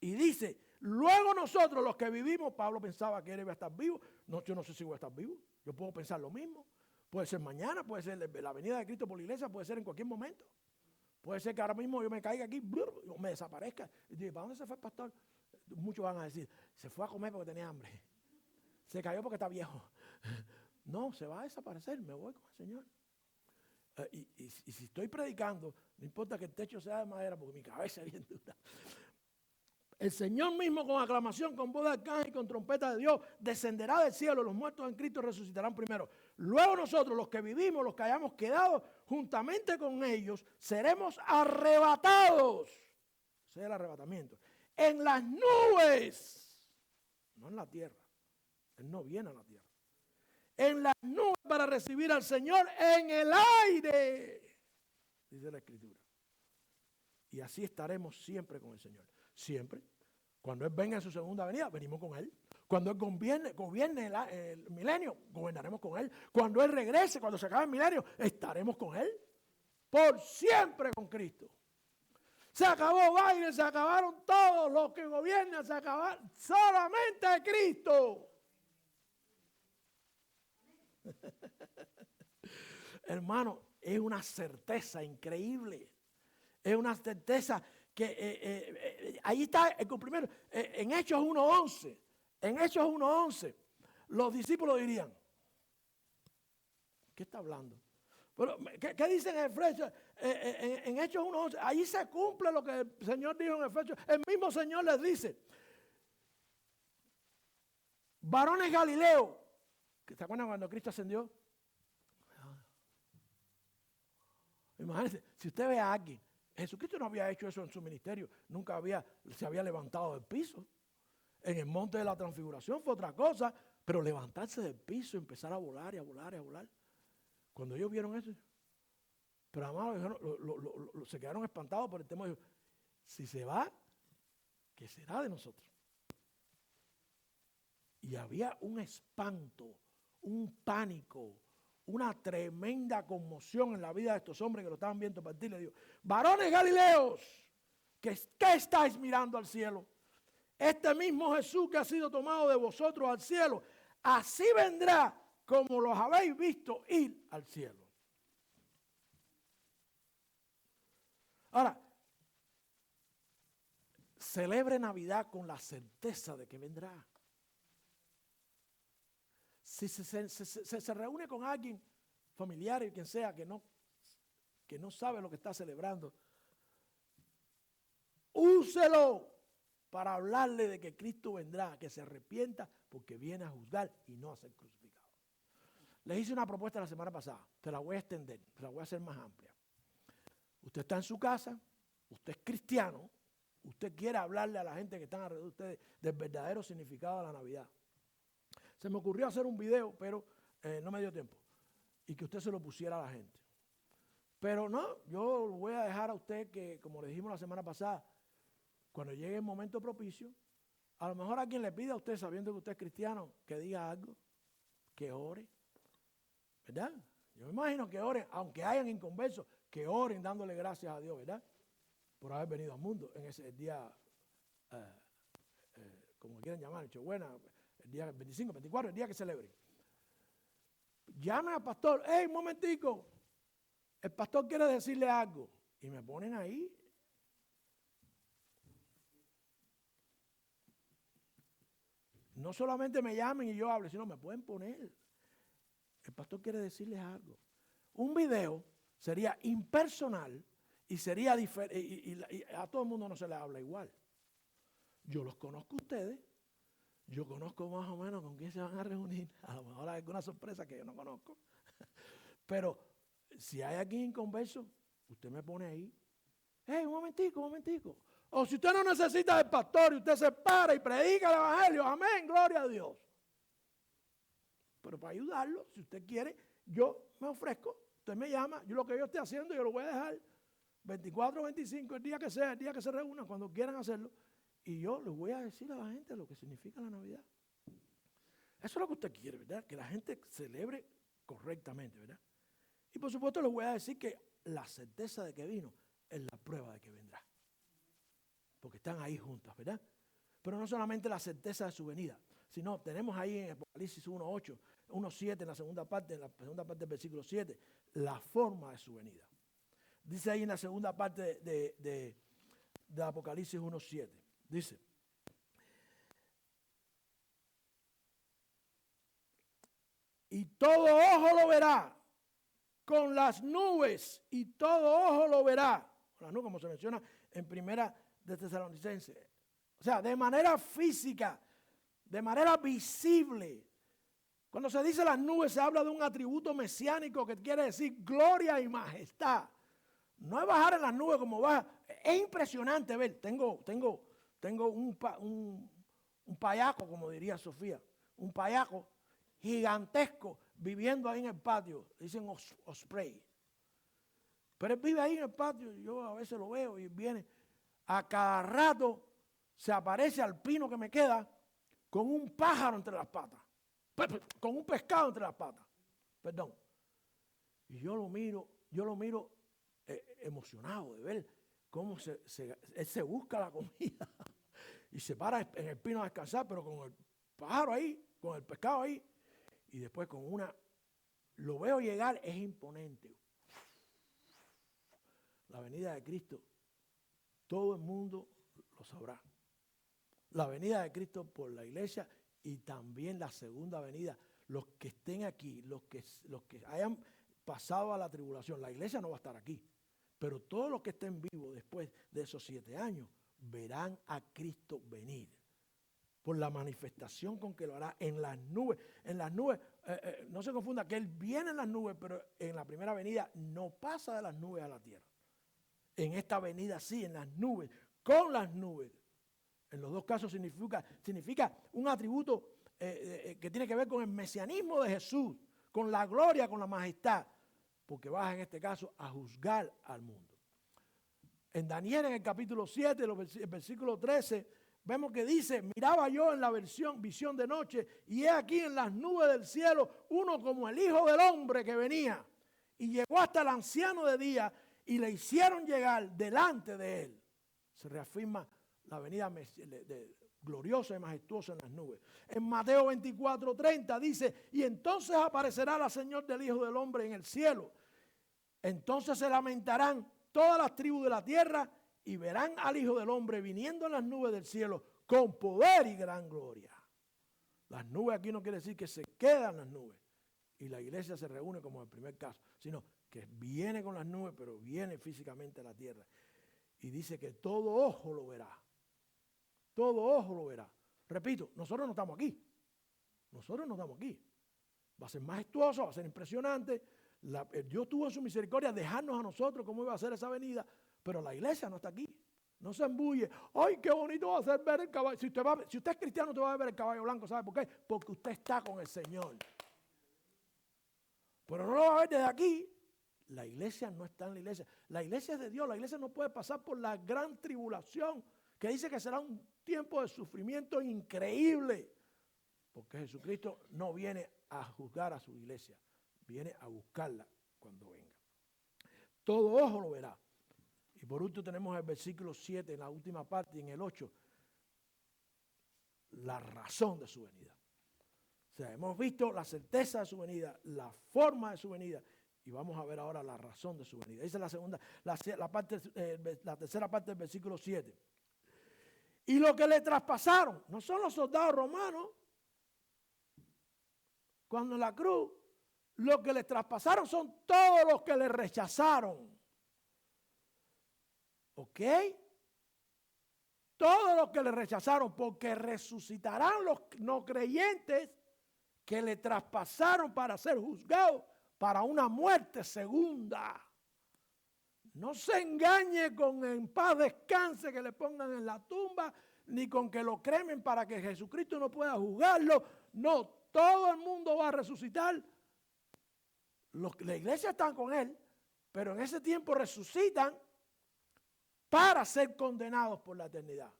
Y dice, luego nosotros los que vivimos, Pablo pensaba que él iba a estar vivo. No, yo no sé si voy a estar vivo. Yo puedo pensar lo mismo. Puede ser mañana, puede ser la venida de Cristo por la iglesia, puede ser en cualquier momento. Puede ser que ahora mismo yo me caiga aquí, o me desaparezca. Y digo, ¿para dónde se fue el pastor? Muchos van a decir, se fue a comer porque tenía hambre. Se cayó porque está viejo. No, se va a desaparecer, me voy con el Señor. Y si estoy predicando, no importa que el techo sea de madera, porque mi cabeza es bien dura. El Señor mismo con aclamación, con voz de arcángel y con trompeta de Dios, descenderá del cielo, los muertos en Cristo resucitarán primero. Luego nosotros, los que vivimos, los que hayamos quedado juntamente con ellos, seremos arrebatados. Ese es el arrebatamiento. En las nubes, no en la tierra. Él no viene a la tierra. En las nubes para recibir al Señor en el aire, dice la Escritura. Y así estaremos siempre con el Señor. Siempre. Cuando Él venga en su segunda venida, venimos con Él. Cuando Él gobierne el milenio, gobernaremos con Él. Cuando Él regrese, cuando se acabe el milenio, estaremos con Él. Por siempre con Cristo. Se acabó Biden, se acabaron todos los que gobiernan, se acabaron solamente Cristo. Hermano, es una certeza increíble. Es una certeza que ahí está el cumplimiento. En Hechos 1:11, en Hechos 1:11, los discípulos dirían, ¿qué está hablando? Pero, ¿qué dicen en Efesios? En Hechos 1:11, ahí se cumple lo que el Señor dijo en Efesios. El mismo Señor les dice, varones Galileos, ¿se acuerdan cuando Cristo ascendió? Imagínense, si usted ve a alguien, Jesucristo no había hecho eso en su ministerio, nunca se había levantado del piso. En el monte de la transfiguración fue otra cosa, pero levantarse del piso y empezar a volar y a volar y a volar. Cuando ellos vieron eso, Pero además se quedaron espantados por el tema de, si se va, ¿qué será de nosotros? Y había un espanto, un pánico, una tremenda conmoción en la vida de estos hombres que lo estaban viendo partir. Le digo, varones Galileos, ¿qué estáis mirando al cielo? Este mismo Jesús que ha sido tomado de vosotros al cielo, así vendrá como los habéis visto ir al cielo. Ahora, celebre Navidad con la certeza de que vendrá. Si se reúne con alguien, familiar y quien sea, que no sabe lo que está celebrando, úselo para hablarle de que Cristo vendrá, que se arrepienta porque viene a juzgar y no a ser crucificado. Les hice una propuesta la semana pasada, te la voy a extender, te la voy a hacer más amplia. Usted está en su casa, usted es cristiano, usted quiere hablarle a la gente que está alrededor de ustedes del verdadero significado de la Navidad. Se me ocurrió hacer un video, pero no me dio tiempo, y que usted se lo pusiera a la gente. Pero no, yo voy a dejar a usted que, como le dijimos la semana pasada, cuando llegue el momento propicio, a lo mejor a quien le pida a usted, sabiendo que usted es cristiano, que diga algo, que ore, ¿verdad? Yo me imagino que oren, aunque hayan inconversos, que oren dándole gracias a Dios, ¿verdad? Por haber venido al mundo en ese día, como quieran llamar, Nochebuena, el día 25, 24, el día que celebren. Llamen al pastor, ¡hey, un momentico! El pastor quiere decirle algo. Y me ponen ahí. No solamente me llamen y yo hable, sino me pueden poner. El pastor quiere decirles algo. Un video sería impersonal y sería diferente. Y a todo el mundo no se le habla igual. Yo los conozco a ustedes. Yo conozco más o menos con quién se van a reunir. A lo mejor hay alguna sorpresa que yo no conozco. Pero si hay alguien inconverso, usted me pone ahí. ¡Hey, un momentico, un momentico! O si usted no necesita del pastor y usted se para y predica el evangelio, amén, gloria a Dios. Pero para ayudarlo, si usted quiere, yo me ofrezco, usted me llama, yo lo que yo esté haciendo, yo lo voy a dejar 24, 25, el día que sea, el día que se reúnan, cuando quieran hacerlo, y yo les voy a decir a la gente lo que significa la Navidad. Eso es lo que usted quiere, ¿verdad? Que la gente celebre correctamente, ¿verdad? Y por supuesto les voy a decir que la certeza de que vino es la prueba de que vendrá. Porque están ahí juntas, ¿verdad? Pero no solamente la certeza de su venida, sino tenemos ahí en Apocalipsis 1:8, 1:7 en la segunda parte del versículo 7, la forma de su venida. Dice ahí en la segunda parte de Apocalipsis 1:7, dice, y todo ojo lo verá con las nubes, y todo ojo lo verá, con las nubes, como se menciona en Primera de Tesalonicenses. O sea, de manera física, de manera visible. Cuando se dice las nubes, se habla de un atributo mesiánico que quiere decir gloria y majestad. No es bajar en las nubes como baja. Es impresionante ver. Tengo un payaco, como diría Sofía, un payaco gigantesco viviendo ahí en el patio. Dicen Osprey. Pero él vive ahí en el patio. Yo a veces lo veo y viene. A cada rato se aparece al pino que me queda con un pájaro entre las patas. Con un pescado entre las patas. Perdón. Y yo lo miro emocionado de ver cómo él se busca la comida y se para en el pino a descansar, pero con el pájaro ahí, con el pescado ahí, y después con lo veo llegar, es imponente. La venida de Cristo, todo el mundo lo sabrá. La venida de Cristo por la iglesia y también la segunda venida. Los que estén aquí, los que hayan pasado a la tribulación, la iglesia no va a estar aquí, pero todos los que estén vivos después de esos 7 años verán a Cristo venir por la manifestación con que lo hará en las nubes. En las nubes, no se confunda que Él viene en las nubes, pero en la primera venida no pasa de las nubes a la tierra. En esta venida sí, en las nubes, con las nubes. En los dos casos significa un atributo que tiene que ver con el mesianismo de Jesús, con la gloria, con la majestad. porque vas en este caso a juzgar al mundo. En Daniel, en el capítulo 7, el versículo 13, vemos que dice, miraba yo en la visión de noche, y he aquí en las nubes del cielo uno como el Hijo del Hombre que venía, y llegó hasta el anciano de día, y le hicieron llegar delante de él. Se reafirma la venida gloriosa y majestuosa en las nubes. En Mateo 24:30 dice, y entonces aparecerá la señal del Hijo del Hombre en el cielo. Entonces se lamentarán todas las tribus de la tierra y verán al Hijo del Hombre viniendo en las nubes del cielo con poder y gran gloria. Las nubes aquí no quiere decir que se quedan las nubes y la iglesia se reúne como en el primer caso, sino que viene con las nubes, pero viene físicamente a la tierra. Y dice que todo ojo lo verá. Todo ojo lo verá. Repito, nosotros no estamos aquí. Nosotros no estamos aquí. Va a ser majestuoso, va a ser impresionante. Dios tuvo en su misericordia dejarnos a nosotros cómo iba a ser esa venida, pero la iglesia no está aquí. No se embulle. ¡Ay, qué bonito va a ser ver el caballo! Si usted es cristiano, usted va a ver el caballo blanco. ¿Sabe por qué? Porque usted está con el Señor. Pero no lo va a ver desde aquí. La iglesia no está en la iglesia. La iglesia es de Dios. La iglesia no puede pasar por la gran tribulación, que dice que será un tiempo de sufrimiento increíble. Porque Jesucristo no viene a juzgar a su iglesia. Viene a buscarla cuando venga. Todo ojo lo verá. Y por último tenemos el versículo 7 en la última parte y en el 8. La razón de su venida. O sea, hemos visto la certeza de su venida, la forma de su venida. Y vamos a ver ahora la razón de su venida. Esa es la tercera parte del versículo 7. Y lo que le traspasaron, no son los soldados romanos, cuando en la cruz, lo que le traspasaron son todos los que le rechazaron. ¿Ok? Todos los que le rechazaron, porque resucitarán los no creyentes que le traspasaron para ser juzgados para una muerte segunda. No se engañe con en paz descanse que le pongan en la tumba, ni con que lo cremen para que Jesucristo no pueda juzgarlo. No, todo el mundo va a resucitar. La iglesia está con él, pero en ese tiempo resucitan para ser condenados por la eternidad.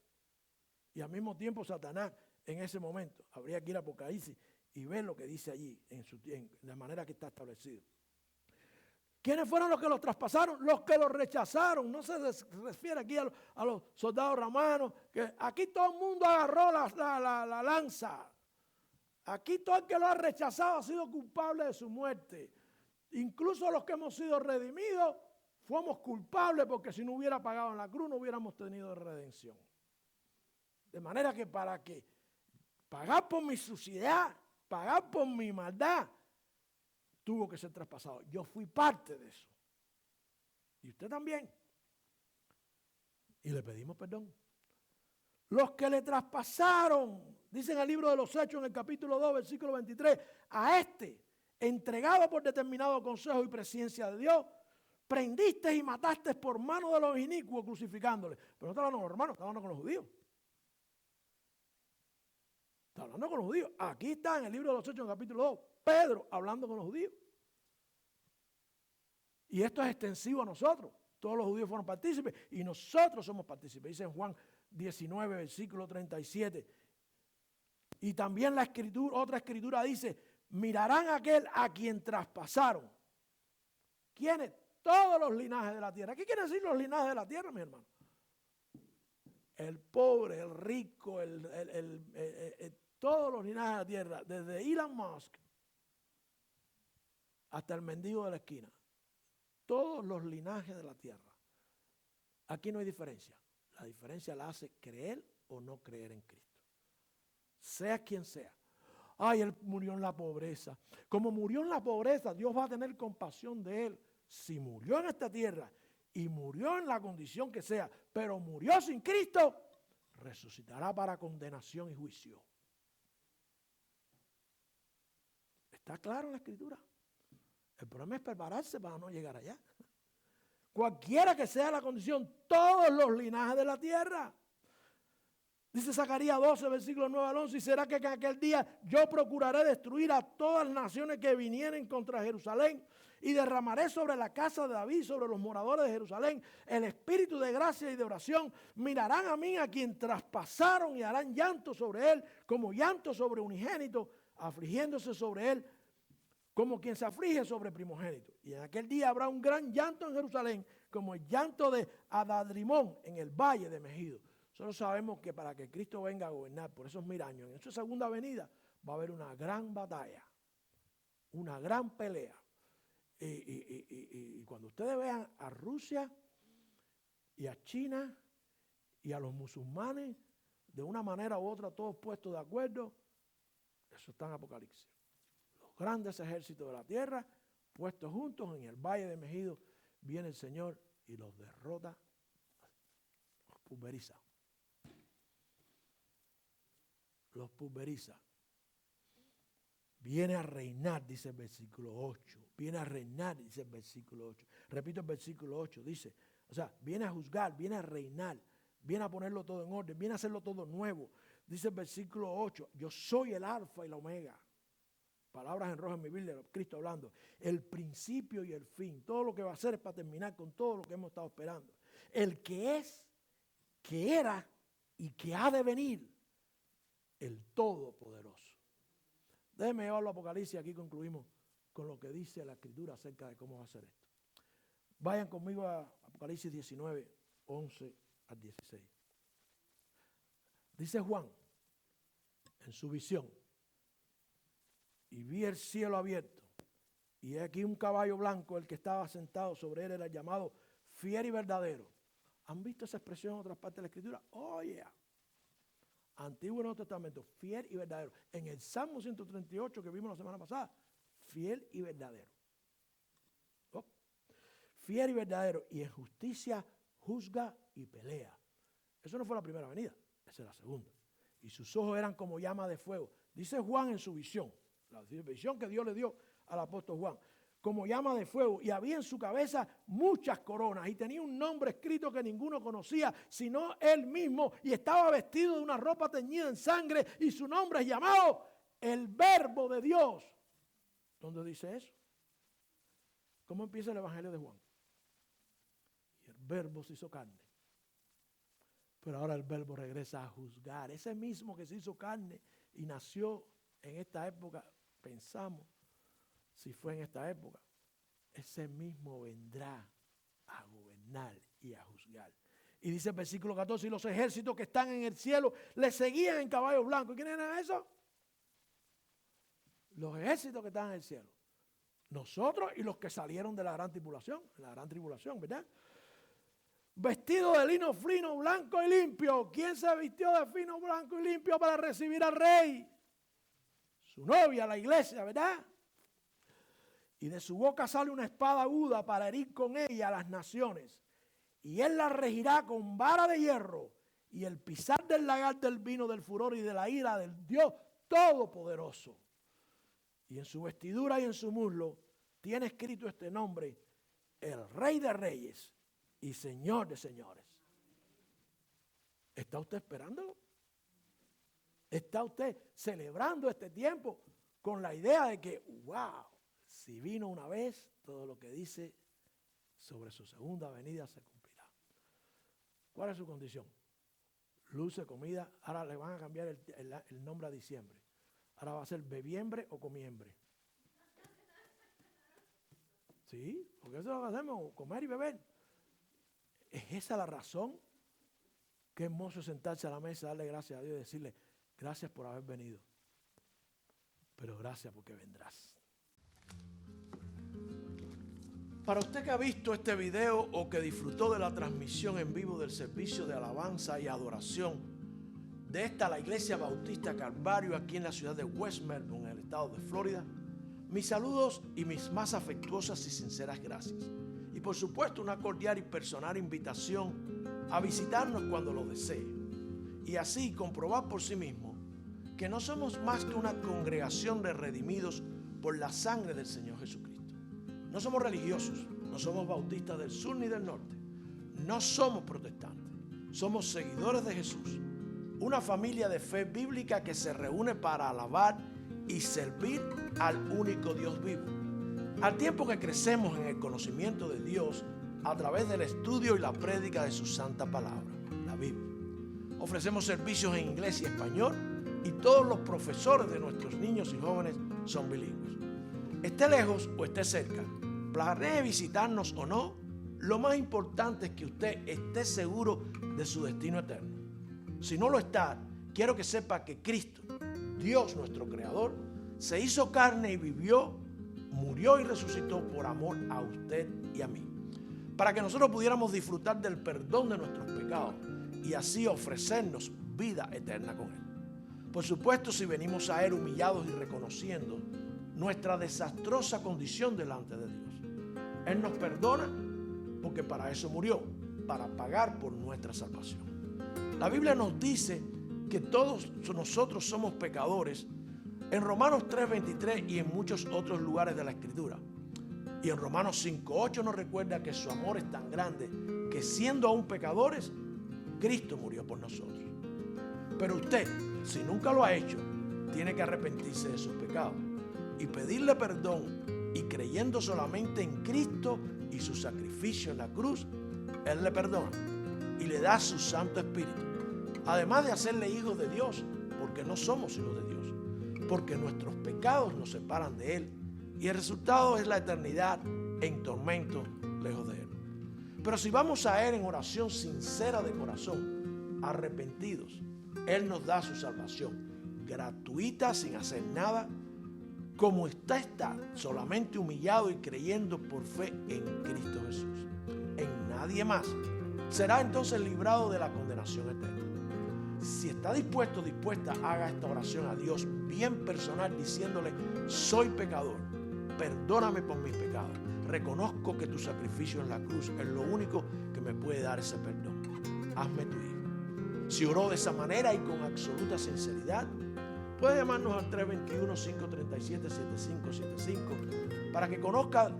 Y al mismo tiempo Satanás en ese momento, habría que ir a Apocalipsis y ver lo que dice allí, en la manera que está establecido. ¿Quiénes fueron los que los traspasaron? Los que los rechazaron. No se refiere aquí a los soldados romanos, que aquí todo el mundo agarró la lanza. Aquí todo el que lo ha rechazado ha sido culpable de su muerte. Incluso los que hemos sido redimidos, fuimos culpables porque si no hubiera pagado en la cruz no hubiéramos tenido redención. De manera que para que pagar por mi suciedad, pagar por mi maldad, tuvo que ser traspasado. Yo fui parte de eso. Y usted también. Y le pedimos perdón. Los que le traspasaron, dice en el libro de los Hechos, en el capítulo 2, versículo 23, a este, entregado por determinado consejo y presencia de Dios, prendiste y mataste por mano de los inicuos crucificándoles. Pero no está hablando con los hermanos, está hablando con los judíos. Está hablando con los judíos. Aquí está en el libro de los Hechos, en el capítulo 2, Pedro hablando con los judíos. Y esto es extensivo a nosotros. Todos los judíos fueron partícipes y nosotros somos partícipes. Dice en Juan 19, versículo 37. Y también la escritura, otra escritura dice, mirarán a aquel a quien traspasaron. ¿Quiénes? Todos los linajes de la tierra. ¿Qué quiere decir los linajes de la tierra, mi hermano? El pobre, el rico, todos los linajes de la tierra, desde Elon Musk hasta el mendigo de la esquina. Todos los linajes de la tierra. Aquí no hay diferencia. La diferencia la hace creer o no creer en Cristo. Sea quien sea. Ay, él murió en la pobreza. Como murió en la pobreza, Dios va a tener compasión de él. Si murió en esta tierra y murió en la condición que sea, pero murió sin Cristo, resucitará para condenación y juicio. ¿Está claro en la Escritura? El problema es prepararse para no llegar allá. Cualquiera que sea la condición, todos los linajes de la tierra. Dice Zacarías 12, versículos 9 al 11, y será que en aquel día yo procuraré destruir a todas las naciones que vinieren contra Jerusalén y derramaré sobre la casa de David, sobre los moradores de Jerusalén, el espíritu de gracia y de oración. Mirarán a mí, a quien traspasaron, y harán llanto sobre él, como llanto sobre unigénito, afligiéndose sobre él, como quien se aflige sobre primogénito. Y en aquel día habrá un gran llanto en Jerusalén, como el llanto de Adadrimón en el valle de Megido. Nosotros sabemos que para que Cristo venga a gobernar por esos 1000 años, en su segunda venida va a haber una gran batalla, una gran pelea. Y cuando ustedes vean a Rusia y a China y a los musulmanes, de una manera u otra todos puestos de acuerdo, eso está en Apocalipsis. Los grandes ejércitos de la tierra puestos juntos en el valle de Megido, viene el Señor y los derrota, los pulveriza. Los pulveriza. Viene a reinar, dice el versículo 8. Viene a reinar, dice el versículo 8. Repito el versículo 8, dice, o sea, viene a juzgar, viene a reinar, viene a ponerlo todo en orden, viene a hacerlo todo nuevo. Dice el versículo 8, yo soy el alfa y la omega. Palabras en rojo en mi Biblia, Cristo hablando. El principio y el fin. Todo lo que va a hacer es para terminar con todo lo que hemos estado esperando. El que es, que era y que ha de venir, el Todopoderoso. Déjenme llevarlo a Apocalipsis, aquí concluimos con lo que dice la Escritura acerca de cómo va a ser esto. Vayan conmigo a Apocalipsis 19, 11 al 16. Dice Juan, en su visión, y vi el cielo abierto, y aquí un caballo blanco, el que estaba sentado sobre él era llamado fiel y verdadero. ¿Han visto esa expresión en otras partes de la Escritura? Oh, yeah. Antiguo y Nuevo Testamento, fiel y verdadero. En el Salmo 138 que vimos la semana pasada, fiel y verdadero. Oh. Fiel y verdadero. Y en justicia juzga y pelea. Eso no fue la primera venida, esa es la segunda. Y sus ojos eran como llama de fuego. Dice Juan en su visión, la visión que Dios le dio al apóstol Juan, como llama de fuego, y había en su cabeza muchas coronas, y tenía un nombre escrito que ninguno conocía, sino él mismo, y estaba vestido de una ropa teñida en sangre, y su nombre es llamado el Verbo de Dios. ¿Dónde dice eso? ¿Cómo empieza el Evangelio de Juan? Y el Verbo se hizo carne. Pero ahora el Verbo regresa a juzgar. Ese mismo que se hizo carne y nació en esta época, pensamos, si fue en esta época, ese mismo vendrá a gobernar y a juzgar. Y dice el versículo 14, y los ejércitos que están en el cielo le seguían en caballos blancos. ¿Y quiénes eran esos? Los ejércitos que están en el cielo. Nosotros y los que salieron de la gran tribulación, ¿verdad? Vestido de lino fino, blanco y limpio. ¿Quién se vistió de fino, blanco y limpio para recibir al rey? Su novia, la iglesia, ¿verdad? Y de su boca sale una espada aguda para herir con ella a las naciones. Y él la regirá con vara de hierro. Y el pisar del lagar del vino del furor y de la ira del Dios Todopoderoso. Y en su vestidura y en su muslo tiene escrito este nombre: el Rey de Reyes y Señor de Señores. ¿Está usted esperándolo? ¿Está usted celebrando este tiempo con la idea de que, wow, si vino una vez, todo lo que dice sobre su segunda venida se cumplirá? ¿Cuál es su condición? Luce, comida. Ahora le van a cambiar el nombre a diciembre. Ahora va a ser bebiembre o comiembre. ¿Sí? Porque eso es lo que hacemos, comer y beber. ¿Es esa la razón? Qué hermoso sentarse a la mesa, darle gracias a Dios y decirle, gracias por haber venido, pero gracias porque vendrás. Para usted que ha visto este video o que disfrutó de la transmisión en vivo del servicio de alabanza y adoración de la Iglesia Bautista Calvario aquí en la ciudad de West Melbourne, en el estado de Florida, mis saludos y mis más afectuosas y sinceras gracias. Y por supuesto una cordial y personal invitación a visitarnos cuando lo desee. Y así comprobar por sí mismo que no somos más que una congregación de redimidos por la sangre del Señor Jesucristo. No somos religiosos, no somos bautistas del sur ni del norte, no somos protestantes, somos seguidores de Jesús, una familia de fe bíblica que se reúne para alabar y servir al único Dios vivo. Al tiempo que crecemos en el conocimiento de Dios a través del estudio y la prédica de su santa palabra, la Biblia. Ofrecemos servicios en inglés y español y todos los profesores de nuestros niños y jóvenes son bilingües. Esté lejos o esté cerca, planee visitarnos o no, lo más importante es que usted esté seguro de su destino eterno. Si no lo está, quiero que sepa que Cristo, Dios nuestro Creador, se hizo carne y vivió, murió y resucitó por amor a usted y a mí, para que nosotros pudiéramos disfrutar del perdón de nuestros pecados y así ofrecernos vida eterna con Él. Por supuesto, si venimos a Él humillados y reconociendo nuestra desastrosa condición delante de Dios, Él nos perdona porque para eso murió, para pagar por nuestra salvación. La Biblia nos dice que todos nosotros somos pecadores en Romanos 3:23 y en muchos otros lugares de la Escritura. Y en Romanos 5:8 nos recuerda que su amor es tan grande que siendo aún pecadores, Cristo murió por nosotros. Pero usted, si nunca lo ha hecho, tiene que arrepentirse de sus pecados y pedirle perdón, y creyendo solamente en Cristo y su sacrificio en la cruz, Él le perdona y le da su Santo Espíritu. Además de hacerle hijos de Dios, porque no somos hijos de Dios, porque nuestros pecados nos separan de Él y el resultado es la eternidad en tormento lejos de Él. Pero si vamos a Él en oración sincera de corazón, arrepentidos, Él nos da su salvación gratuita, sin hacer nada, como está, solamente humillado y creyendo por fe en Cristo Jesús, en nadie más. Será entonces librado de la condenación eterna. Si está dispuesto, dispuesta, haga esta oración a Dios bien personal, diciéndole: soy pecador, perdóname por mis pecados, reconozco que tu sacrificio en la cruz es lo único que me puede dar ese perdón. Hazme tu hijo. Si oró de esa manera y con absoluta sinceridad, puede llamarnos al 321-537-7575 para que conozca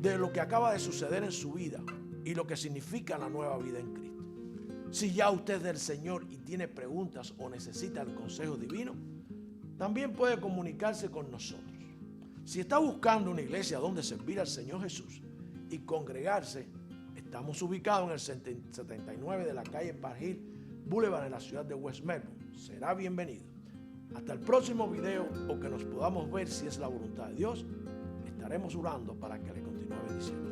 de lo que acaba de suceder en su vida y lo que significa la nueva vida en Cristo. Si ya usted es del Señor y tiene preguntas o necesita el consejo divino, también puede comunicarse con nosotros. Si está buscando una iglesia donde servir al Señor Jesús y congregarse, estamos ubicados en el 79 de la calle Park Hill Boulevard en la ciudad de West Melbourne. Será bienvenido. Hasta el próximo video, o que nos podamos ver si es la voluntad de Dios, estaremos orando para que le continúe bendiciendo.